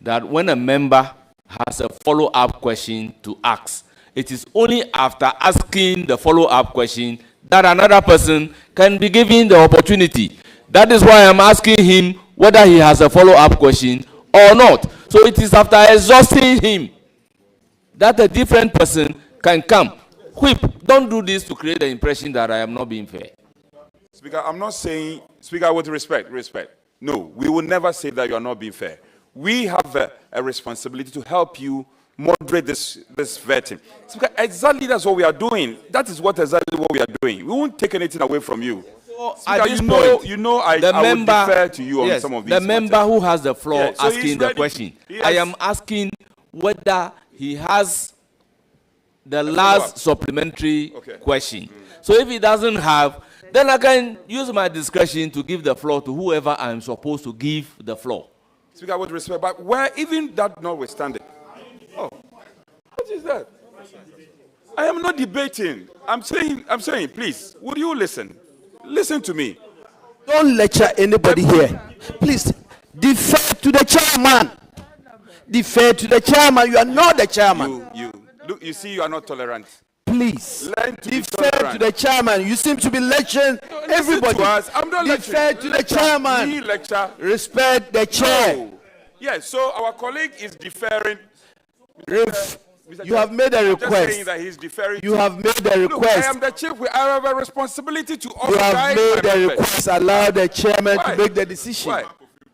that when a member has a follow-up question to ask, it is only after asking the follow-up question that another person can be given the opportunity. That is why I'm asking him whether he has a follow-up question or not. So it is after exhausting him that a different person can come. Whip, don't do this to create the impression that I am not being fair. Speaker, I'm not saying, Speaker, with respect. No, we will never say that you are not being fair. We have a responsibility to help you moderate this vetting. Speaker, exactly that's what we are doing. That is exactly what we are doing. We won't take anything away from you. So Speaker, at this point, I will defer to you on some of these the member who has the floor so asking the question. I am asking whether he has the last supplementary question. So if he doesn't have, then I can use my discretion to give the floor to whoever I'm supposed to give the floor. Speaker, with respect, but where even that notwithstanding, what is that? I am not debating. I'm saying, please, would you listen? Listen to me. Don't lecture anybody here. Please, defer to the chairman. Defer to the chairman. You are not the chairman. Look, you see, you are not tolerant. Please, Learn to defer to the chairman. You seem to be lecturing everybody. I'm not defer to the chairman. Me lecture. Respect the chair. No. Yes, so our colleague is deferring. You have made a request. Just saying that he's deferring. You have made a request. Look, I am the chief. I have a responsibility to You have made a request. Allow the chairman to make the decision. Why?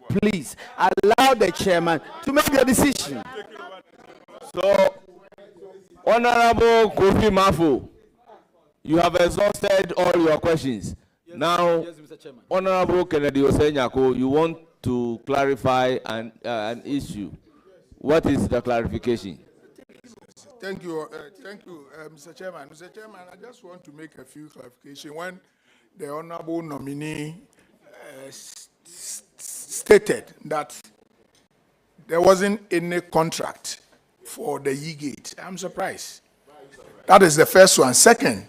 Please, allow the chairman to make the decision. So, Honorable Kofi Mafo, you have exhausted all your questions. Now, Yes, Mr. Chairman. Honorable Kennedy Osenyako, you want to clarify an issue. What is the clarification? Thank you, Mr. Chairman. Mr. Chairman, I just want to make a few clarifications. When the honorable nominee stated that there wasn't any contract for the E-Gate, I'm surprised. That is the first one. Second,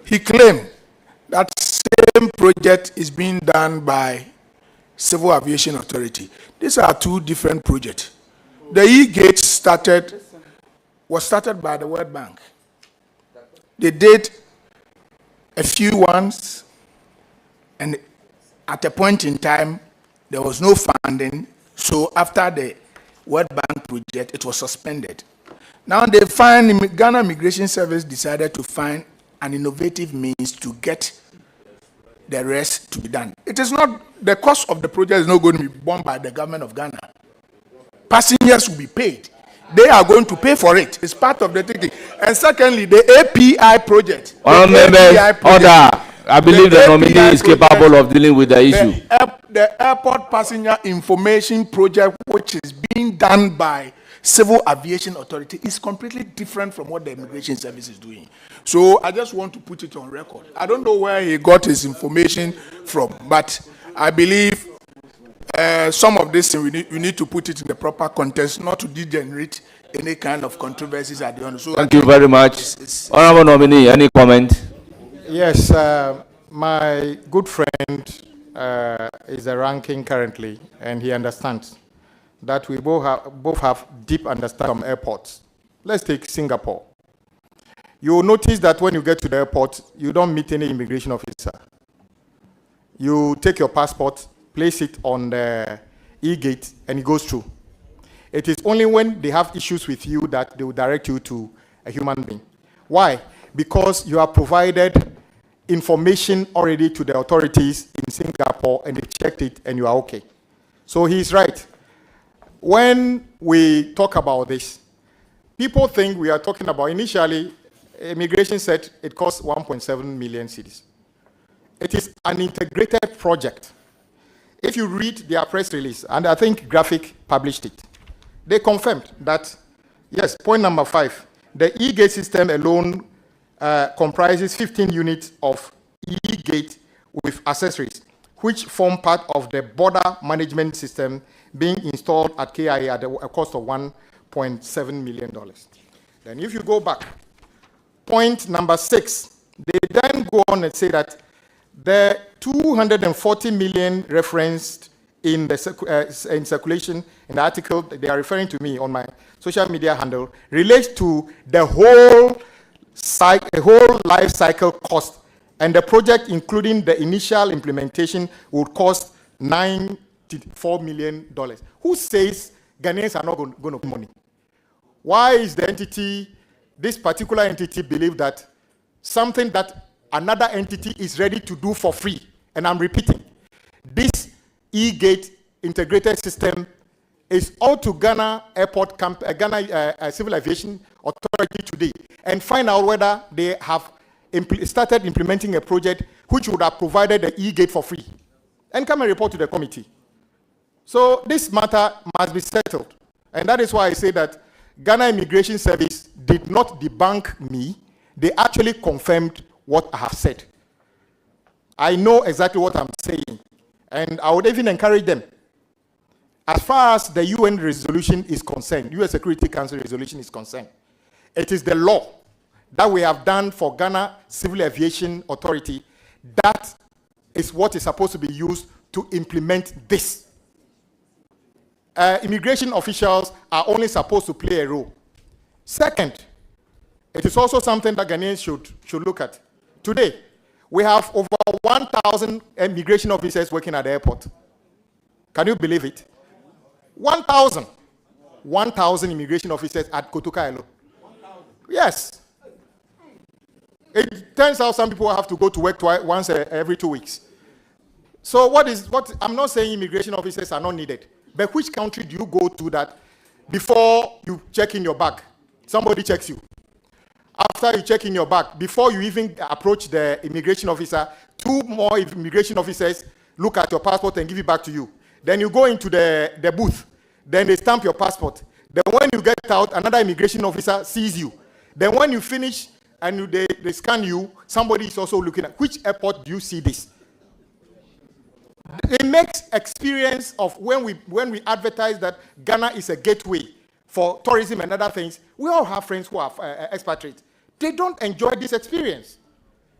he claimed that same project is being done by Civil Aviation Authority. These are two different projects. The E-Gate was started by the World Bank. They did a few ones, and at a point in time, there was no funding. So after the World Bank project, it was suspended. Now Ghana Immigration Service decided to find an innovative means to get the rest to be done. It is not, the cost of the project is not going to be borne by the government of Ghana. Passengers will be paid. They are going to pay for it. It's part of the ticket. And secondly, the API project. Order. I believe the nominee is capable of dealing with the issue. The airport passenger information project, which is being done by Civil Aviation Authority, is completely different from what the Immigration Service is doing. So I just want to put it on record. I don't know where he got his information from, but I believe some of this we need to put it in the proper context, not to degenerate any kind of controversies at the end. So thank you very much. Honorable nominee, any comment? Yes, my good friend is a ranking currently, and he understands that we both have deep understanding of airports. Let's take Singapore. You will notice that when you get to the airport, you don't meet any immigration officer. You take your passport, place it on the e-gate, and it goes through. It is only when they have issues with you that they will direct you to a human being. Why? Because you have provided information already to the authorities in Singapore, and they checked it, and you are okay. So he's right. When we talk about this, people think we are talking about, initially, immigration said it costs 1.7 million cedis. It is an integrated project. If you read their press release, and I think Graphic published it, they confirmed that, yes, point number 5, the e-gate system alone comprises 15 units of e-gate with accessories, which form part of the border management system being installed at KIA at a cost of $1.7 million. Then if you go back, point number 6, they then go on and say that the 240 million referenced in the in circulation in the article they are referring to me on my social media handle relates to the whole life cycle cost, and the project, including the initial implementation, would cost $94 million. Who says Ghanaians are not going to pay money? Why is the entity, this particular entity, believe that something that another entity is ready to do for free? And I'm repeating, this e-gate integrated system is all to Ghana Airport Ghana Civil Aviation Authority today, and find out whether they have started implementing a project which would have provided the e-gate for free, and come and report to the committee. So this matter must be settled, and that is why I say that Ghana Immigration Service did not debunk me. They actually confirmed what I have said. I know exactly what I'm saying, and I would even encourage them. As far as the UN resolution is concerned, UN Security Council resolution is concerned, it is the law that we have done for Ghana Civil Aviation Authority that is what is supposed to be used to implement this. Immigration officials are only supposed to play a role. Second, it is also something that Ghanaians should look at. Today, we have over 1,000 immigration officers working at the airport. Can you believe it? 1,000 immigration officers at Kotoka alone. Yes. It turns out some people have to go to work once every 2 weeks. So I'm not saying immigration officers are not needed, but which country do you go to that before you check in your bag, somebody checks you? After you check in your bag, before you even approach the immigration officer, 2 more immigration officers look at your passport and give it back to you. Then you go into the booth. Then they stamp your passport. Then when you get out, another immigration officer sees you. Then when you finish and they scan you, somebody is also looking at. Which airport do you see this? It makes experience of when we advertise that Ghana is a gateway for tourism and other things. We all have friends who are expatriates. They don't enjoy this experience.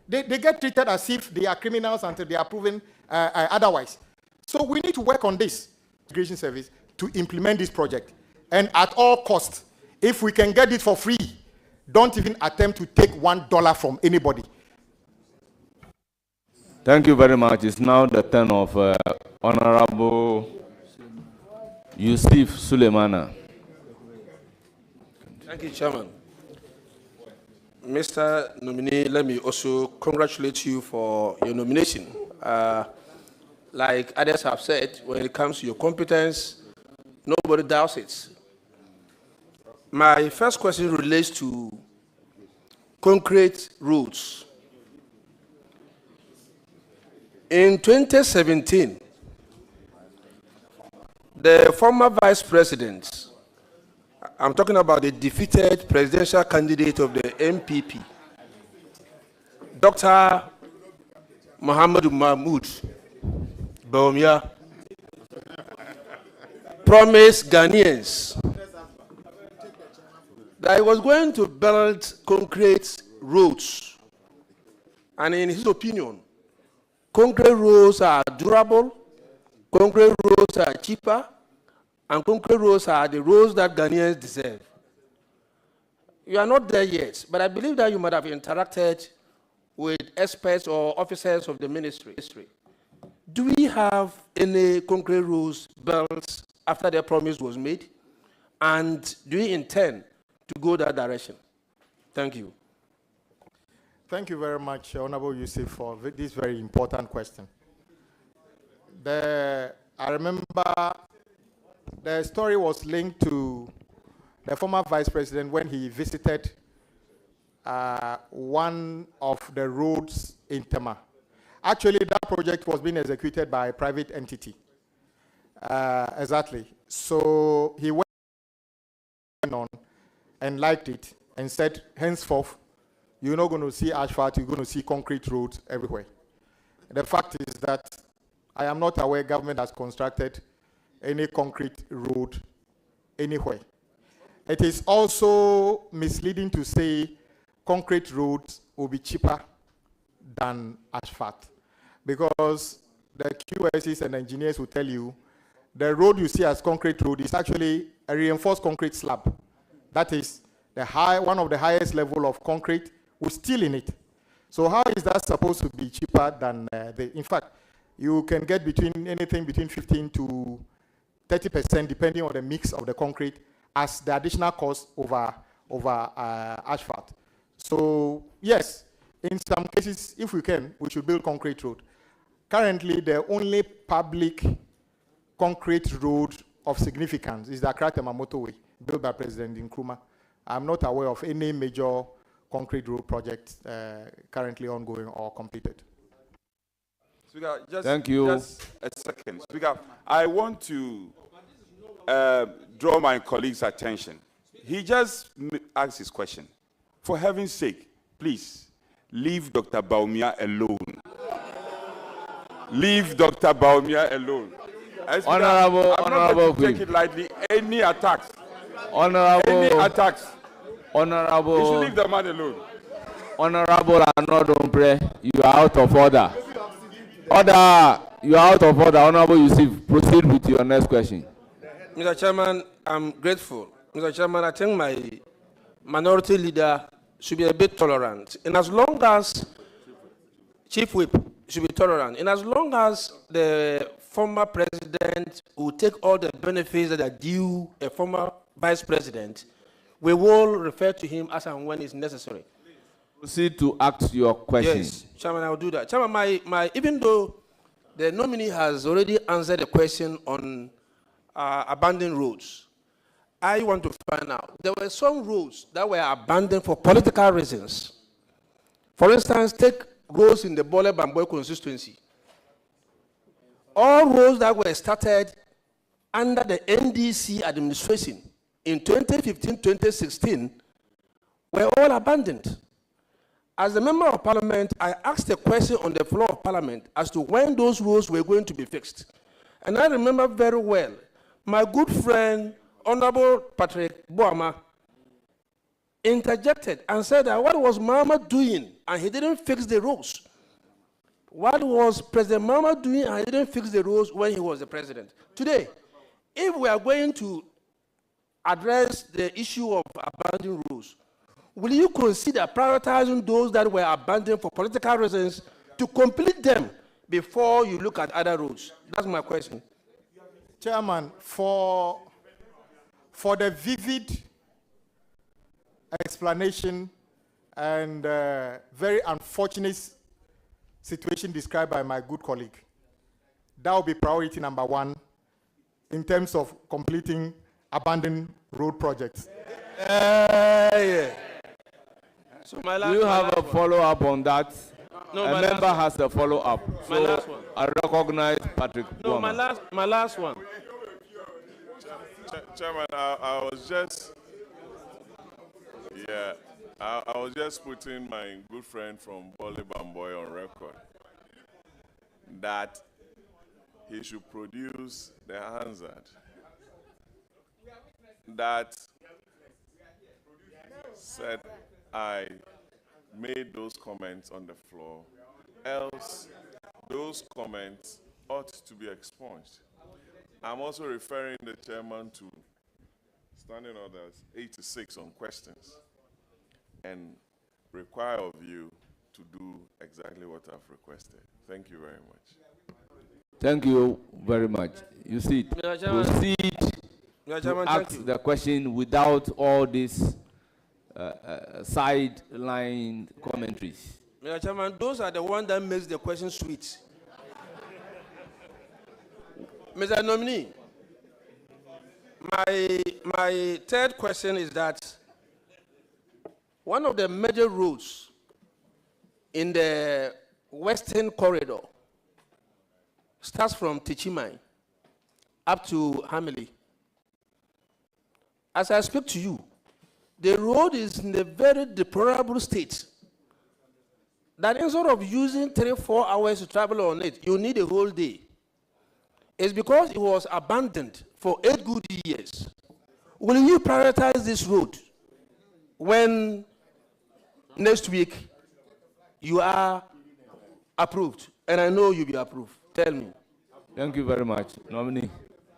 They get treated as if they are criminals until they are proven otherwise. So we need to work on this immigration service to implement this project. And at all costs, if we can get it for free, don't even attempt to take $1 from anybody. Thank you very much. It's now the turn of Honorable Yusuf Suleimana. Thank you, Chairman. Mr. Nominee, let me also congratulate you for your nomination. Like others have said, when it comes to your competence, nobody doubts it. My first question relates to concrete roads. In 2017, the former Vice President, I'm talking about the defeated presidential candidate of the MPP, Dr. Muhammadu Mahmoud Bawumia, promised Ghanaians that he was going to build concrete roads. And in his opinion, concrete roads are durable, concrete roads are cheaper, and concrete roads are the roads that Ghanaians deserve. You are not there yet, but I believe that you might have interacted with experts or officers of the ministry. Do we have any concrete roads built after their promise was made? And do we intend to go that direction? Thank you. Thank you very much, Honorable Yusuf, for this very important question. I remember the story was linked to the former vice president when he visited one of the roads in Tema. Actually, that project was being executed by a private entity. Exactly. So he went on and liked it and said, henceforth, you're not going to see asphalt, you're going to see concrete roads everywhere. The fact is that I am not aware government has constructed any concrete road anywhere. It is also misleading to say concrete roads will be cheaper than asphalt, because the QSs and engineers will tell you the road you see as concrete road is actually a reinforced concrete slab. That is one of the highest level of concrete with steel in it. So how is that supposed to be cheaper than in fact, you can get anything between 15 to 30% depending on the mix of the concrete as the additional cost over asphalt. So yes, in some cases, if we can, we should build concrete road. Currently, the only public concrete road of significance is the Accra-Tema motorway, built by President Nkrumah. I'm not aware of any major concrete road project currently ongoing or completed. Speaker, Thank you. Just a second. Speaker, I want to draw my colleague's attention. He just asked his question. For heaven's sake, please, leave Dr. Baumia alone. Leave Dr. Baumia alone. Speaker, I'm not going to take it lightly. Any attacks. Any attacks. Honorable. You should leave the man alone. Honorable Anodombre, you are out of order. Order, you are out of order. Honorable Yusuf, proceed with your next question. Mr. Chairman, I'm grateful. Mr. Chairman, I think my minority leader should be a bit tolerant. And as long as Chief Whip should be tolerant, and as long as the former president will take all the benefits that are due a former vice president, we will refer to him as and when it's necessary. Proceed to ask your question. Yes, Chairman, I will do that. Chairman, even though the nominee has already answered the question on abandoned roads, I want to find out. There were some roads that were abandoned for political reasons. For instance, take roads in the Bole Bamboy constituency. All roads that were started under the NDC administration in 2015-2016 were all abandoned. As a member of parliament, I asked a question on the floor of parliament as to when those roads were going to be fixed. And I remember very well, my good friend, Honorable Patrick Boama, interjected and said that what was Mama doing and he didn't fix the roads? What was President Mama doing and he didn't fix the roads when he was the president? Today, if we are going to address the issue of abandoned roads, will you consider prioritizing those that were abandoned for political reasons to complete them before you look at other roads? That's my question. Chairman, for the vivid explanation and very unfortunate situation described by my good colleague, that will be priority number one in terms of completing abandoned road projects. Yeah. So do you have a follow-up on that? No, a member has a follow-up. My last one. I recognize Patrick. No, my last one. Chairman, I was just, I was just putting my good friend from Bole Bamboy on record that he should produce the Hansard that said I made those comments on the floor, else those comments ought to be expunged. I'm also referring the chairman to Standing Orders 86 on questions and require of you to do exactly what I've requested. Thank you very much. Thank you very much. You see, proceed to ask the question without all these sideline commentaries. Mr. Chairman, those are the ones that makes the question sweet. Mr. Nominee, my third question is that one of the major roads in the Western Corridor starts from Tichimai up to Hamili. As I speak to you, the road is in a very deplorable state. That instead of using 3-4 hours to travel on it, you need a whole day. It's because it was abandoned for 8 good years. Will you prioritize this road when next week you are approved? And I know you'll be approved. Tell me. Thank you very much. Nominee.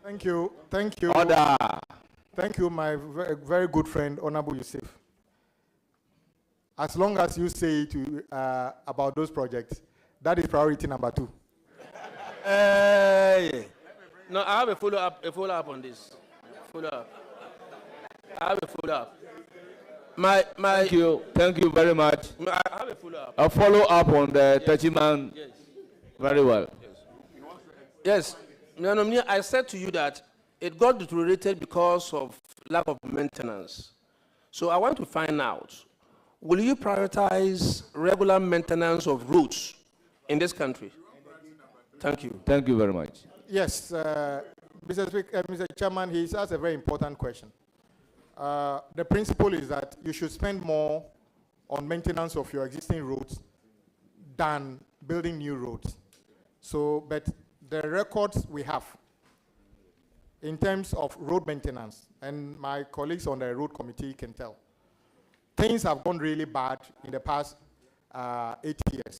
Thank you. Thank you. Order. Thank you, my very good friend, Honorable Yusuf. As long as you say to, about those projects, that is priority number 2. No, I have a follow-up on this. Follow-up. I have a follow-up. Thank you very much. I have a follow-up. A follow-up on the Techiman. Yes. Very well. Yes. I said to you that it got deteriorated because of lack of maintenance. So I want to find out, will you prioritize regular maintenance of roads in this country? Thank you. Thank you very much. Yes, Mr. Chairman, he's asked a very important question. The principle is that you should spend more on maintenance of your existing roads than building new roads. So, but the records we have in terms of road maintenance, and my colleagues on the road committee can tell, things have gone really bad in the past 8 years.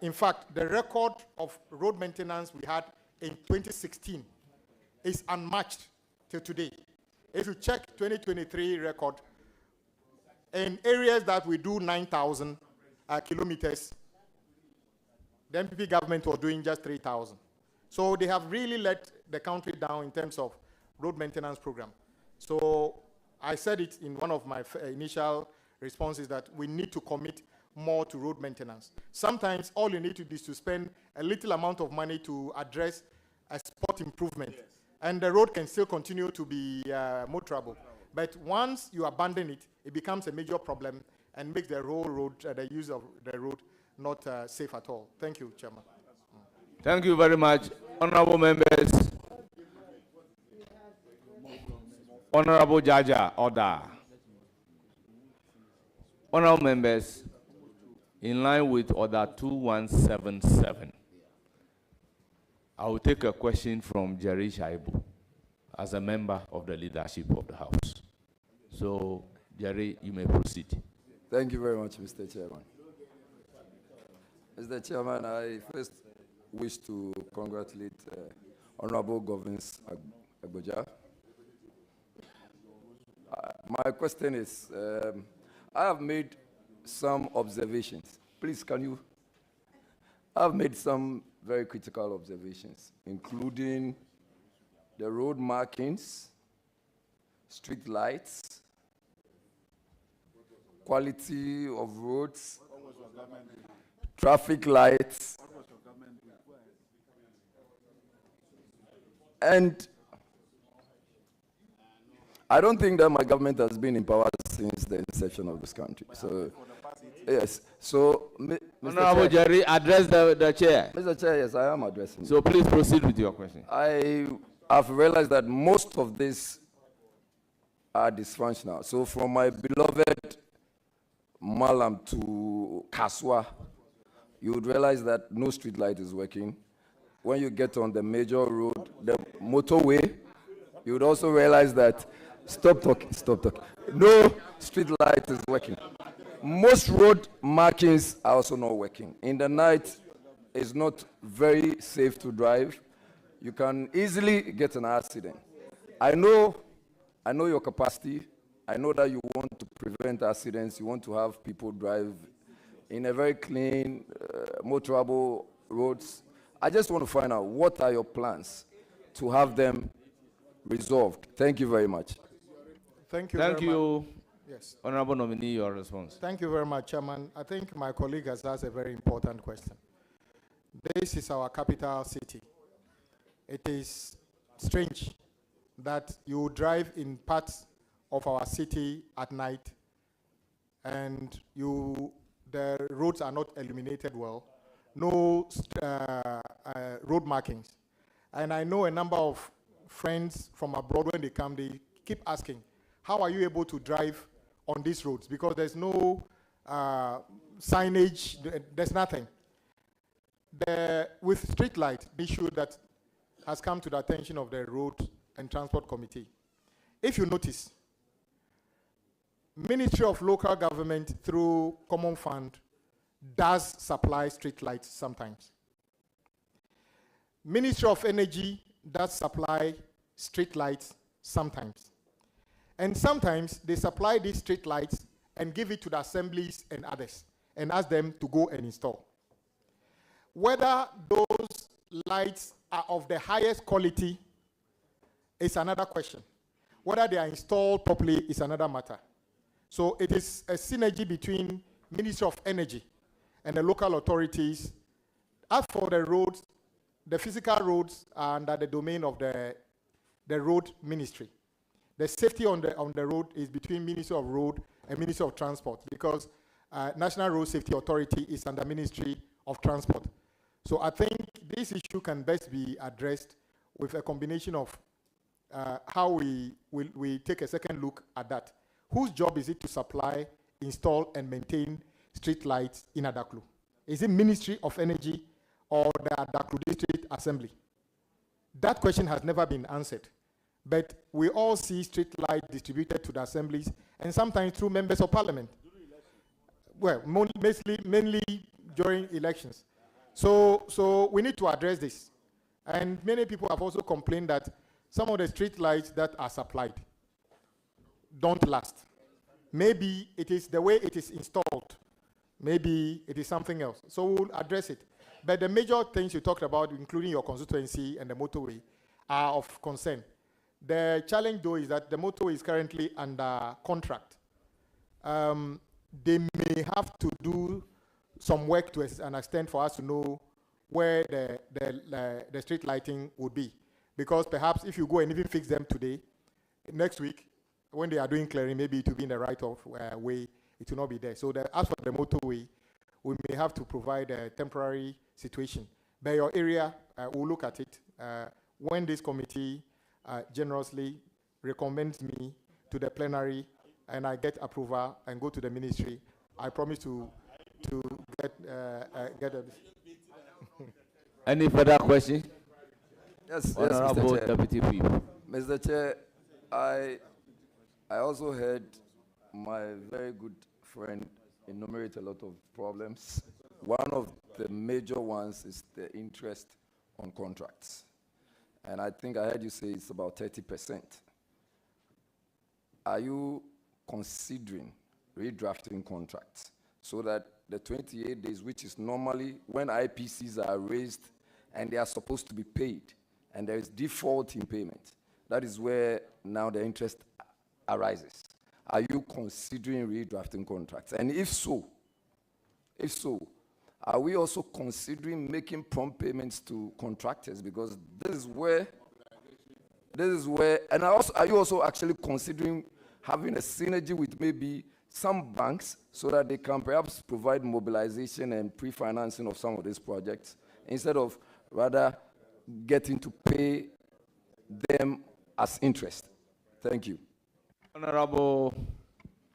In fact, the record of road maintenance we had in 2016 is unmatched till today. If you check 2023 record, in areas that we do 9,000 kilometers, the MPP government was doing just 3,000. So they have really let the country down in terms of road maintenance program. So I said it in one of my initial responses that we need to commit more to road maintenance. Sometimes all you need to do is to spend a little amount of money to address a spot improvement. Yes. And the road can still continue to be motorable. But once you abandon it, it becomes a major problem and makes the whole road, the use of the road, not safe at all. Thank you, Chairman. Thank you very much. Honorable members. Honorable Jaja, order. Honorable members, in line with Order 2177, I will take a question from Jerry Shaibu as a member of the leadership of the House. So, Jerry, you may proceed. Thank you very much, Mr. Chairman. Mr. Chairman, I first wish to congratulate Honorable Kwame Agbodza. My question is, I have made some observations. Please, can you? I've made some very critical observations, including the road markings, street lights, quality of roads, traffic lights, and I don't think that my government has been in power since the inception of this country. So, yes. So, Honorable Jerry, address the chair. Mr. Chair, yes, I am addressing. So please proceed with your question. I have realized that most of these are dysfunctional. So from my beloved Malam to Kaswa, you would realize that no street light is working. When you get on the major road, the motorway, you would also realize that, stop talking, no street light is working. Most road markings are also not working. In the night, it's not very safe to drive. You can easily get an accident. I know your capacity. I know that you want to prevent accidents. You want to have people drive in a very clean, motorable roads. I just want to find out, what are your plans to have them resolved? Thank you very much. Thank you. Thank you. Yes. Honorable nominee, your response. Thank you very much, Chairman. I think my colleague has asked a very important question. This is our capital city. It is strange that you drive in parts of our city at night and the roads are not illuminated well, no road markings. And I know a number of friends from abroad, when they come, they keep asking, how are you able to drive on these roads? Because there's no signage, there's nothing. With street light, the issue that has come to the attention of the Road and Transport Committee. If you notice, Ministry of Local Government through Common Fund does supply street lights sometimes. Ministry of Energy does supply street lights sometimes. And sometimes they supply these street lights and give it to the assemblies and others and ask them to go and install. Whether those lights are of the highest quality is another question. Whether they are installed properly is another matter. So it is a synergy between Ministry of Energy and the local authorities. As for the roads, the physical roads are under the domain of the road ministry. The safety on the road is between Ministry of Road and Ministry of Transport, because National Road Safety Authority is under Ministry of Transport. So I think this issue can best be addressed with a combination of how we take a second look at that. Whose job is it to supply, install, and maintain street lights in Adaklu? Is it Ministry of Energy or the Adaklu District Assembly? That question has never been answered. But we all see street lights distributed to the assemblies and sometimes through members of parliament. Well, mainly during elections. So we need to address this. And many people have also complained that some of the street lights that are supplied don't last. Maybe it is the way it is installed. Maybe it is something else. So we'll address it. But the major things you talked about, including your constituency and the motorway, are of concern. The challenge, though, is that the motorway is currently under contract. They may have to do some work to an extent for us to know where the street lighting would be. Because perhaps if you go and even fix them today, next week, when they are doing clearing, maybe it will be in the right-of way, it will not be there. So as for the motorway, we may have to provide a temporary situation. By your area, we'll look at it. When this committee generously recommends me to the plenary and I get approval and go to the ministry, I promise to get a... Any further question? Yes, Honorable Mr. Chair. Deputy Whip. Mr. Chair, I also heard my very good friend enumerate a lot of problems. One of the major ones is the interest on contracts. And I think I heard you say it's about 30%. Are you considering redrafting contracts so that the 28 days, which is normally when IPCs are raised and they are supposed to be paid, and there is default in payment, that is where now the interest arises? Are you considering redrafting contracts? And if so, are we also considering making prompt payments to contractors? Because this is where, and are you also actually considering having a synergy with maybe some banks so that they can perhaps provide mobilization and pre-financing of some of these projects instead of rather getting to pay them as interest? Thank you. Honorable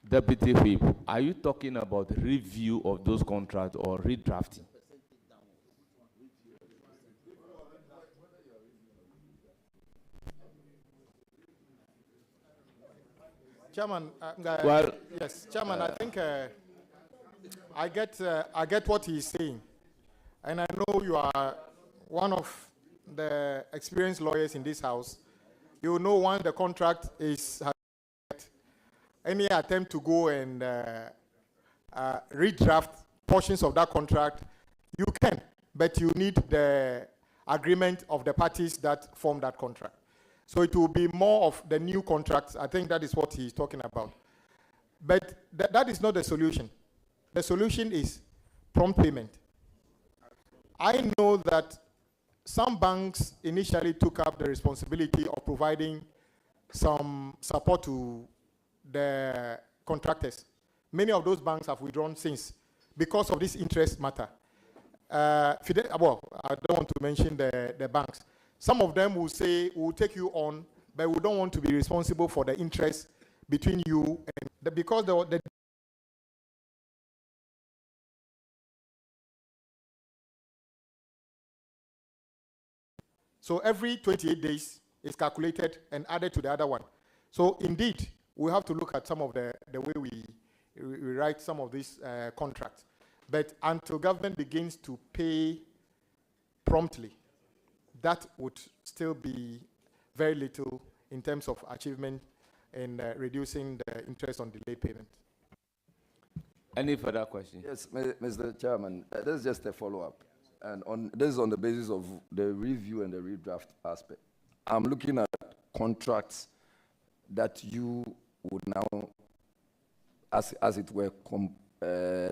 Deputy Whip, are you talking about review of those contracts or redrafting? Chairman, Well, yes, Chairman, I think I get what he's saying, and I know you are one of the experienced lawyers in this house. You know, once the contract is any attempt to go and redraft portions of that contract, you can, but you need the agreement of the parties that form that contract. So it will be more of the new contracts. I think that is what he's talking about. But that is not the solution. The solution is prompt payment. I know that some banks initially took up the responsibility of providing some support to the contractors. Many of those banks have withdrawn since because of this interest matter. Well, I don't want to mention the banks. Some of them will say, we'll take you on, but we don't want to be responsible for the interest between you and because the so every 28 days is calculated and added to the other one. So indeed, we have to look at some of the way we write some of these contracts. But until government begins to pay promptly, that would still be very little in terms of achievement in reducing the interest on delayed payment. Any further questions? Yes, Mr. Chairman, this is just a follow-up. And this is on the basis of the review and the redraft aspect. I'm looking at contracts that you would now, as it were,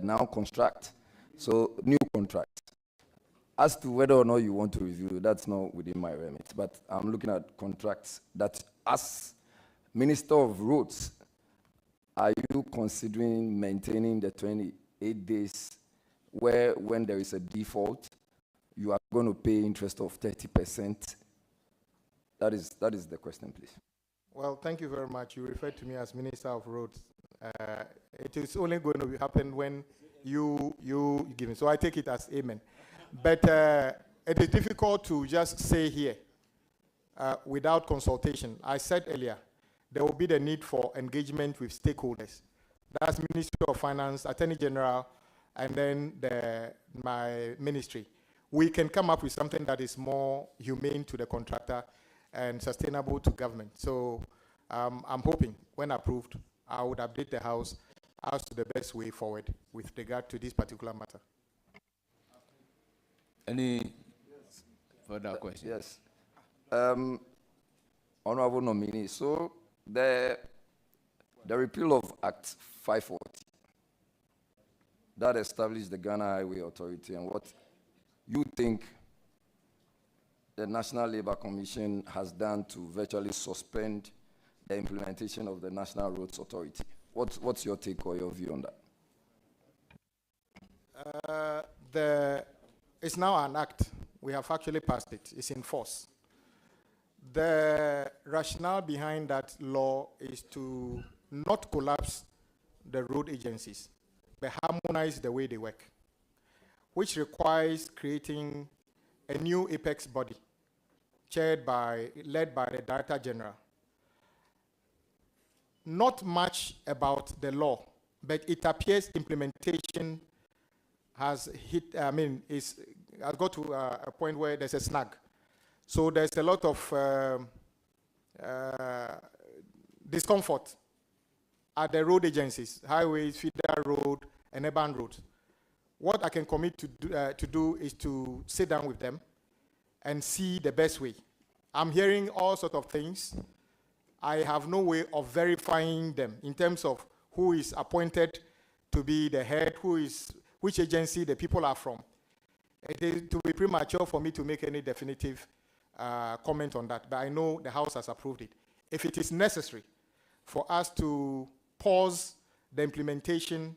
now construct. So new contracts. As to whether or not you want to review, that's not within my remit. But I'm looking at contracts that, as Minister of Roads, are you considering maintaining the 28 days where when there is a default, you are going to pay interest of 30%? That is the question, please. Well, thank you very much. You referred to me as Minister of Roads. It is only going to happen when you give me. So I take it as amen. But it is difficult to just say here without consultation. I said earlier, there will be the need for engagement with stakeholders. That's Ministry of Finance, Attorney General, and then my ministry. We can come up with something that is more humane to the contractor and sustainable to government. So I'm hoping, when approved, I would update the House as to the best way forward with regard to this particular matter. Any further questions? Yes. Honorable nominee, so the repeal of Act 540 that established the Ghana Highway Authority, and what you think the National Labour Commission has done to virtually suspend the implementation of the National Roads Authority. What's your take or your view on that? It's now an act. We have actually passed it. It's in force. The rationale behind that law is to not collapse the road agencies, but harmonize the way they work, which requires creating a new apex body, led by the Director General. Not much about the law, but it appears implementation has got to a point where there's a snag. So there's a lot of discomfort at the road agencies, highways, feeder road, and urban roads. What I can commit to do is to sit down with them and see the best way. I'm hearing all sorts of things. I have no way of verifying them in terms of who is appointed to be the head, which agency the people are from. It is to be premature for me to make any definitive comment on that, but I know the House has approved it. If it is necessary for us to pause the implementation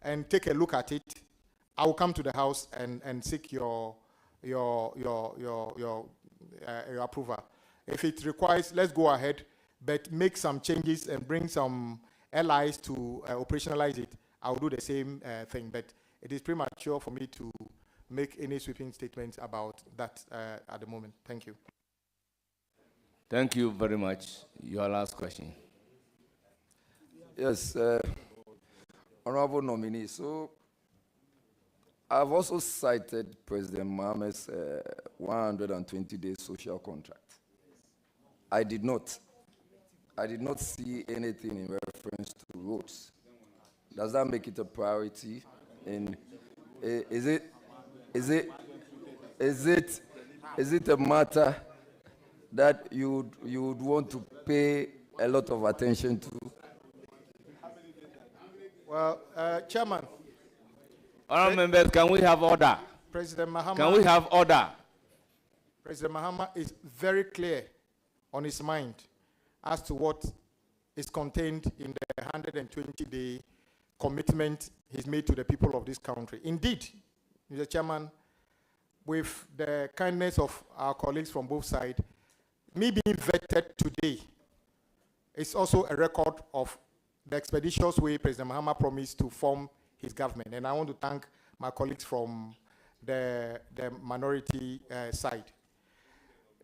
and take a look at it, I will come to the House and seek your approval. If it requires, let's go ahead, but make some changes and bring some allies to operationalize it. I'll do the same thing, but it is premature for me to make any sweeping statements about that at the moment. Thank you. Thank you very much. Your last question. Yes, honorable nominee. So I've also cited President Mohammed's 120-day social contract. I did not see anything in reference to roads. Does that make it a priority? And is it a matter that you would want to pay a lot of attention to? Well, Chairman. Honourable members, can we have order? President Mahama. Can we have order? President Mahama is very clear on his mind as to what is contained in the 120-day commitment he's made to the people of this country. Indeed, Mr. Chairman, with the kindness of our colleagues from both sides, me being vetted today is also a record of the expeditious way President Mahama promised to form his government. And I want to thank my colleagues from the minority side.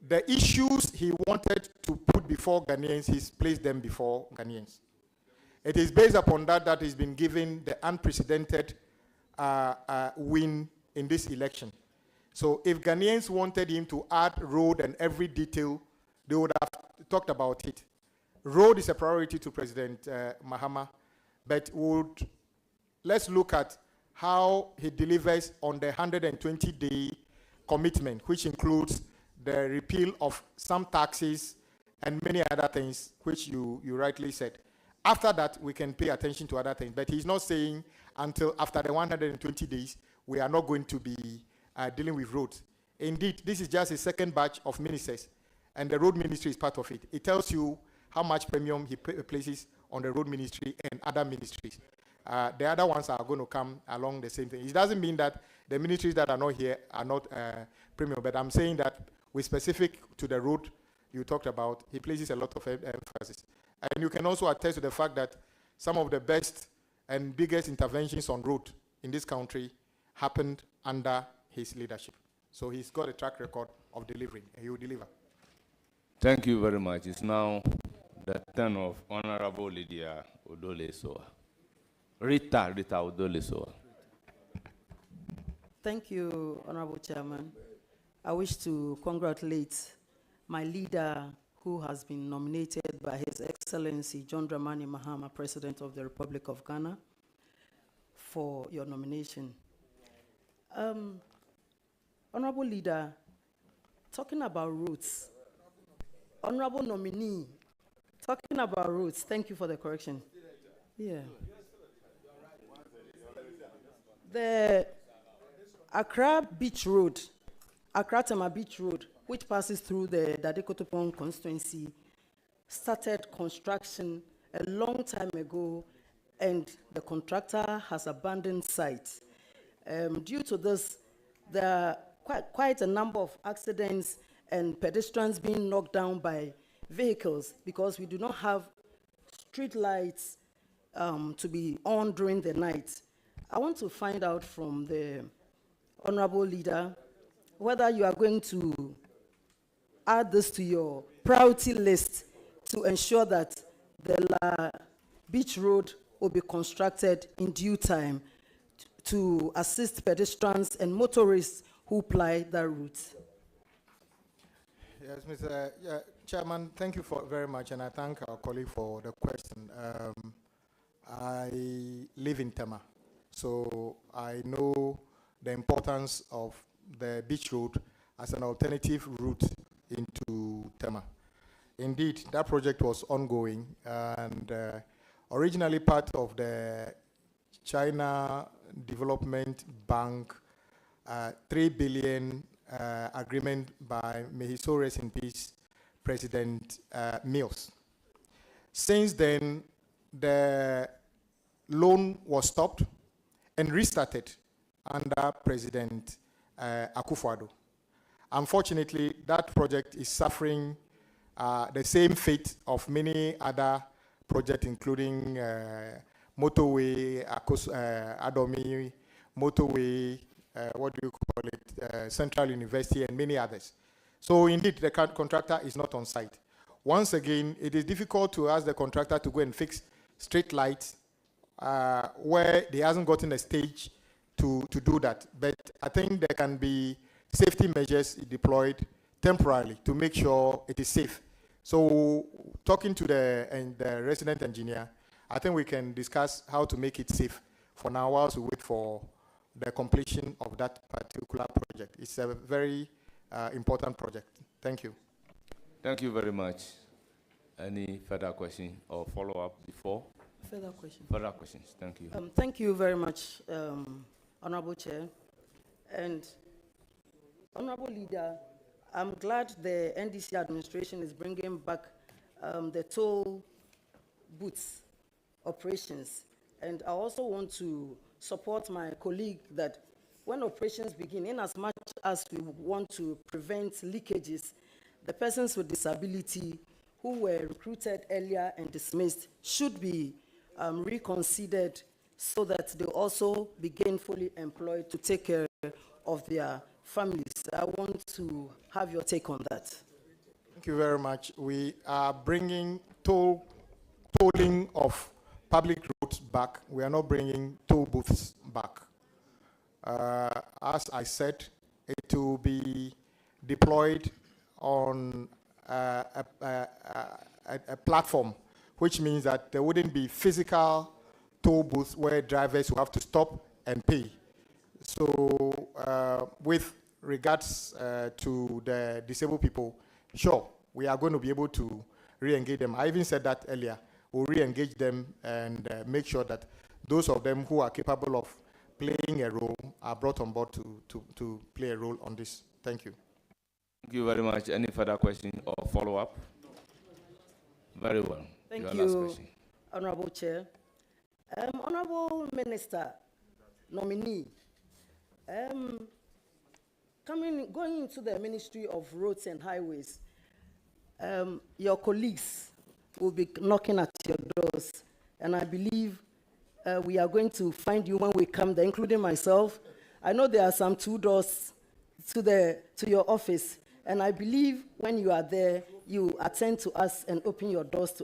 The issues he wanted to put before Ghanaians, he's placed them before Ghanaians. It is based upon that he's been given the unprecedented win in this election. So if Ghanaians wanted him to add road and every detail, they would have talked about it. Road is a priority to President Mahama, but let's look at how he delivers on the 120-day commitment, which includes the repeal of some taxes and many other things, which you rightly said. After that, we can pay attention to other things. But he's not saying until after the 120 days, we are not going to be dealing with roads. Indeed, this is just a second batch of ministers, and the road ministry is part of it. It tells you how much premium he places on the road ministry and other ministries. The other ones are going to come along the same thing. It doesn't mean that the ministries that are not here are not premium, but I'm saying that with specific to the road you talked about, he places a lot of emphasis. And you can also attest to the fact that some of the best and biggest interventions on road in this country happened under his leadership. So he's got a track record of delivering, and he will deliver. Thank you very much. It's now the turn of Honorable Lydia Odole-Soa. Rita Odole-Soa. Thank you, Honorable Chairman. I wish to congratulate my leader who has been nominated by His Excellency John Dramani Mahama, President of the Republic of Ghana, for your nomination. Honorable Leader, talking about roads, Honorable Nominee, talking about roads, thank you for the correction. Yeah. The Accra Beach Road, Accra-Tema Beach Road, which passes through the Dade-Kotopon constituency, started construction a long time ago, and the contractor has abandoned site. Due to this, there are quite a number of accidents and pedestrians being knocked down by vehicles because we do not have street lights to be on during the night. I want to find out from the Honorable Leader whether you are going to add this to your priority list to ensure that the Beach Road will be constructed in due time to assist pedestrians and motorists who ply that route. Yes, Mr. Chairman, thank you very much, and I thank our colleague for the question. I live in Tema, so I know the importance of the Beach Road as an alternative route into Tema. Indeed, that project was ongoing, and originally part of the China Development Bank 3 billion agreement by, may he so rest in peace, President Mills. Since then, the loan was stopped and restarted under President Akufo-Addo. Unfortunately, that project is suffering the same fate of many other projects, including motorway, Adomi, motorway, what do you call it, Central University, and many others. So indeed, the contractor is not on site. Once again, it is difficult to ask the contractor to go and fix street lights, where they hasn't gotten a stage to do that. But I think there can be safety measures deployed temporarily to make sure it is safe. So talking to the resident engineer, I think we can discuss how to make it safe for now whilst we wait for the completion of that particular project. It's a very important project. Thank you. Thank you very much. Any further question or follow-up before? Further question. Further questions. Thank you. Thank you very much, Honorable Chair. And Honorable Leader, I'm glad the NDC administration is bringing back the toll booths operations. And I also want to support my colleague that when operations begin, in as much as we want to prevent leakages, the persons with disability who were recruited earlier and dismissed should be reconsidered so that they also be gainfully employed to take care of their families. I want to have your take on that. Thank you very much. We are bringing tolling of public roads back. We are not bringing toll booths back. As I said, it will be deployed on a platform, which means that there wouldn't be physical toll booths where drivers will have to stop and pay. So with regards to the disabled people, sure, we are going to be able to re-engage them. I even said that earlier. We'll re-engage them and make sure that those of them who are capable of playing a role are brought on board to play a role on this. Thank you. Thank you very much. Any further question or follow-up? Very well. Thank Your you, last question. Honorable Chair. Honorable Minister, nominee, going into the Ministry of Roads and Highways, your colleagues will be knocking at your doors, and I believe we are going to find you when we come there, including myself. I know there are some 2 doors to your office, and I believe when you are there, you attend to us and open your doors to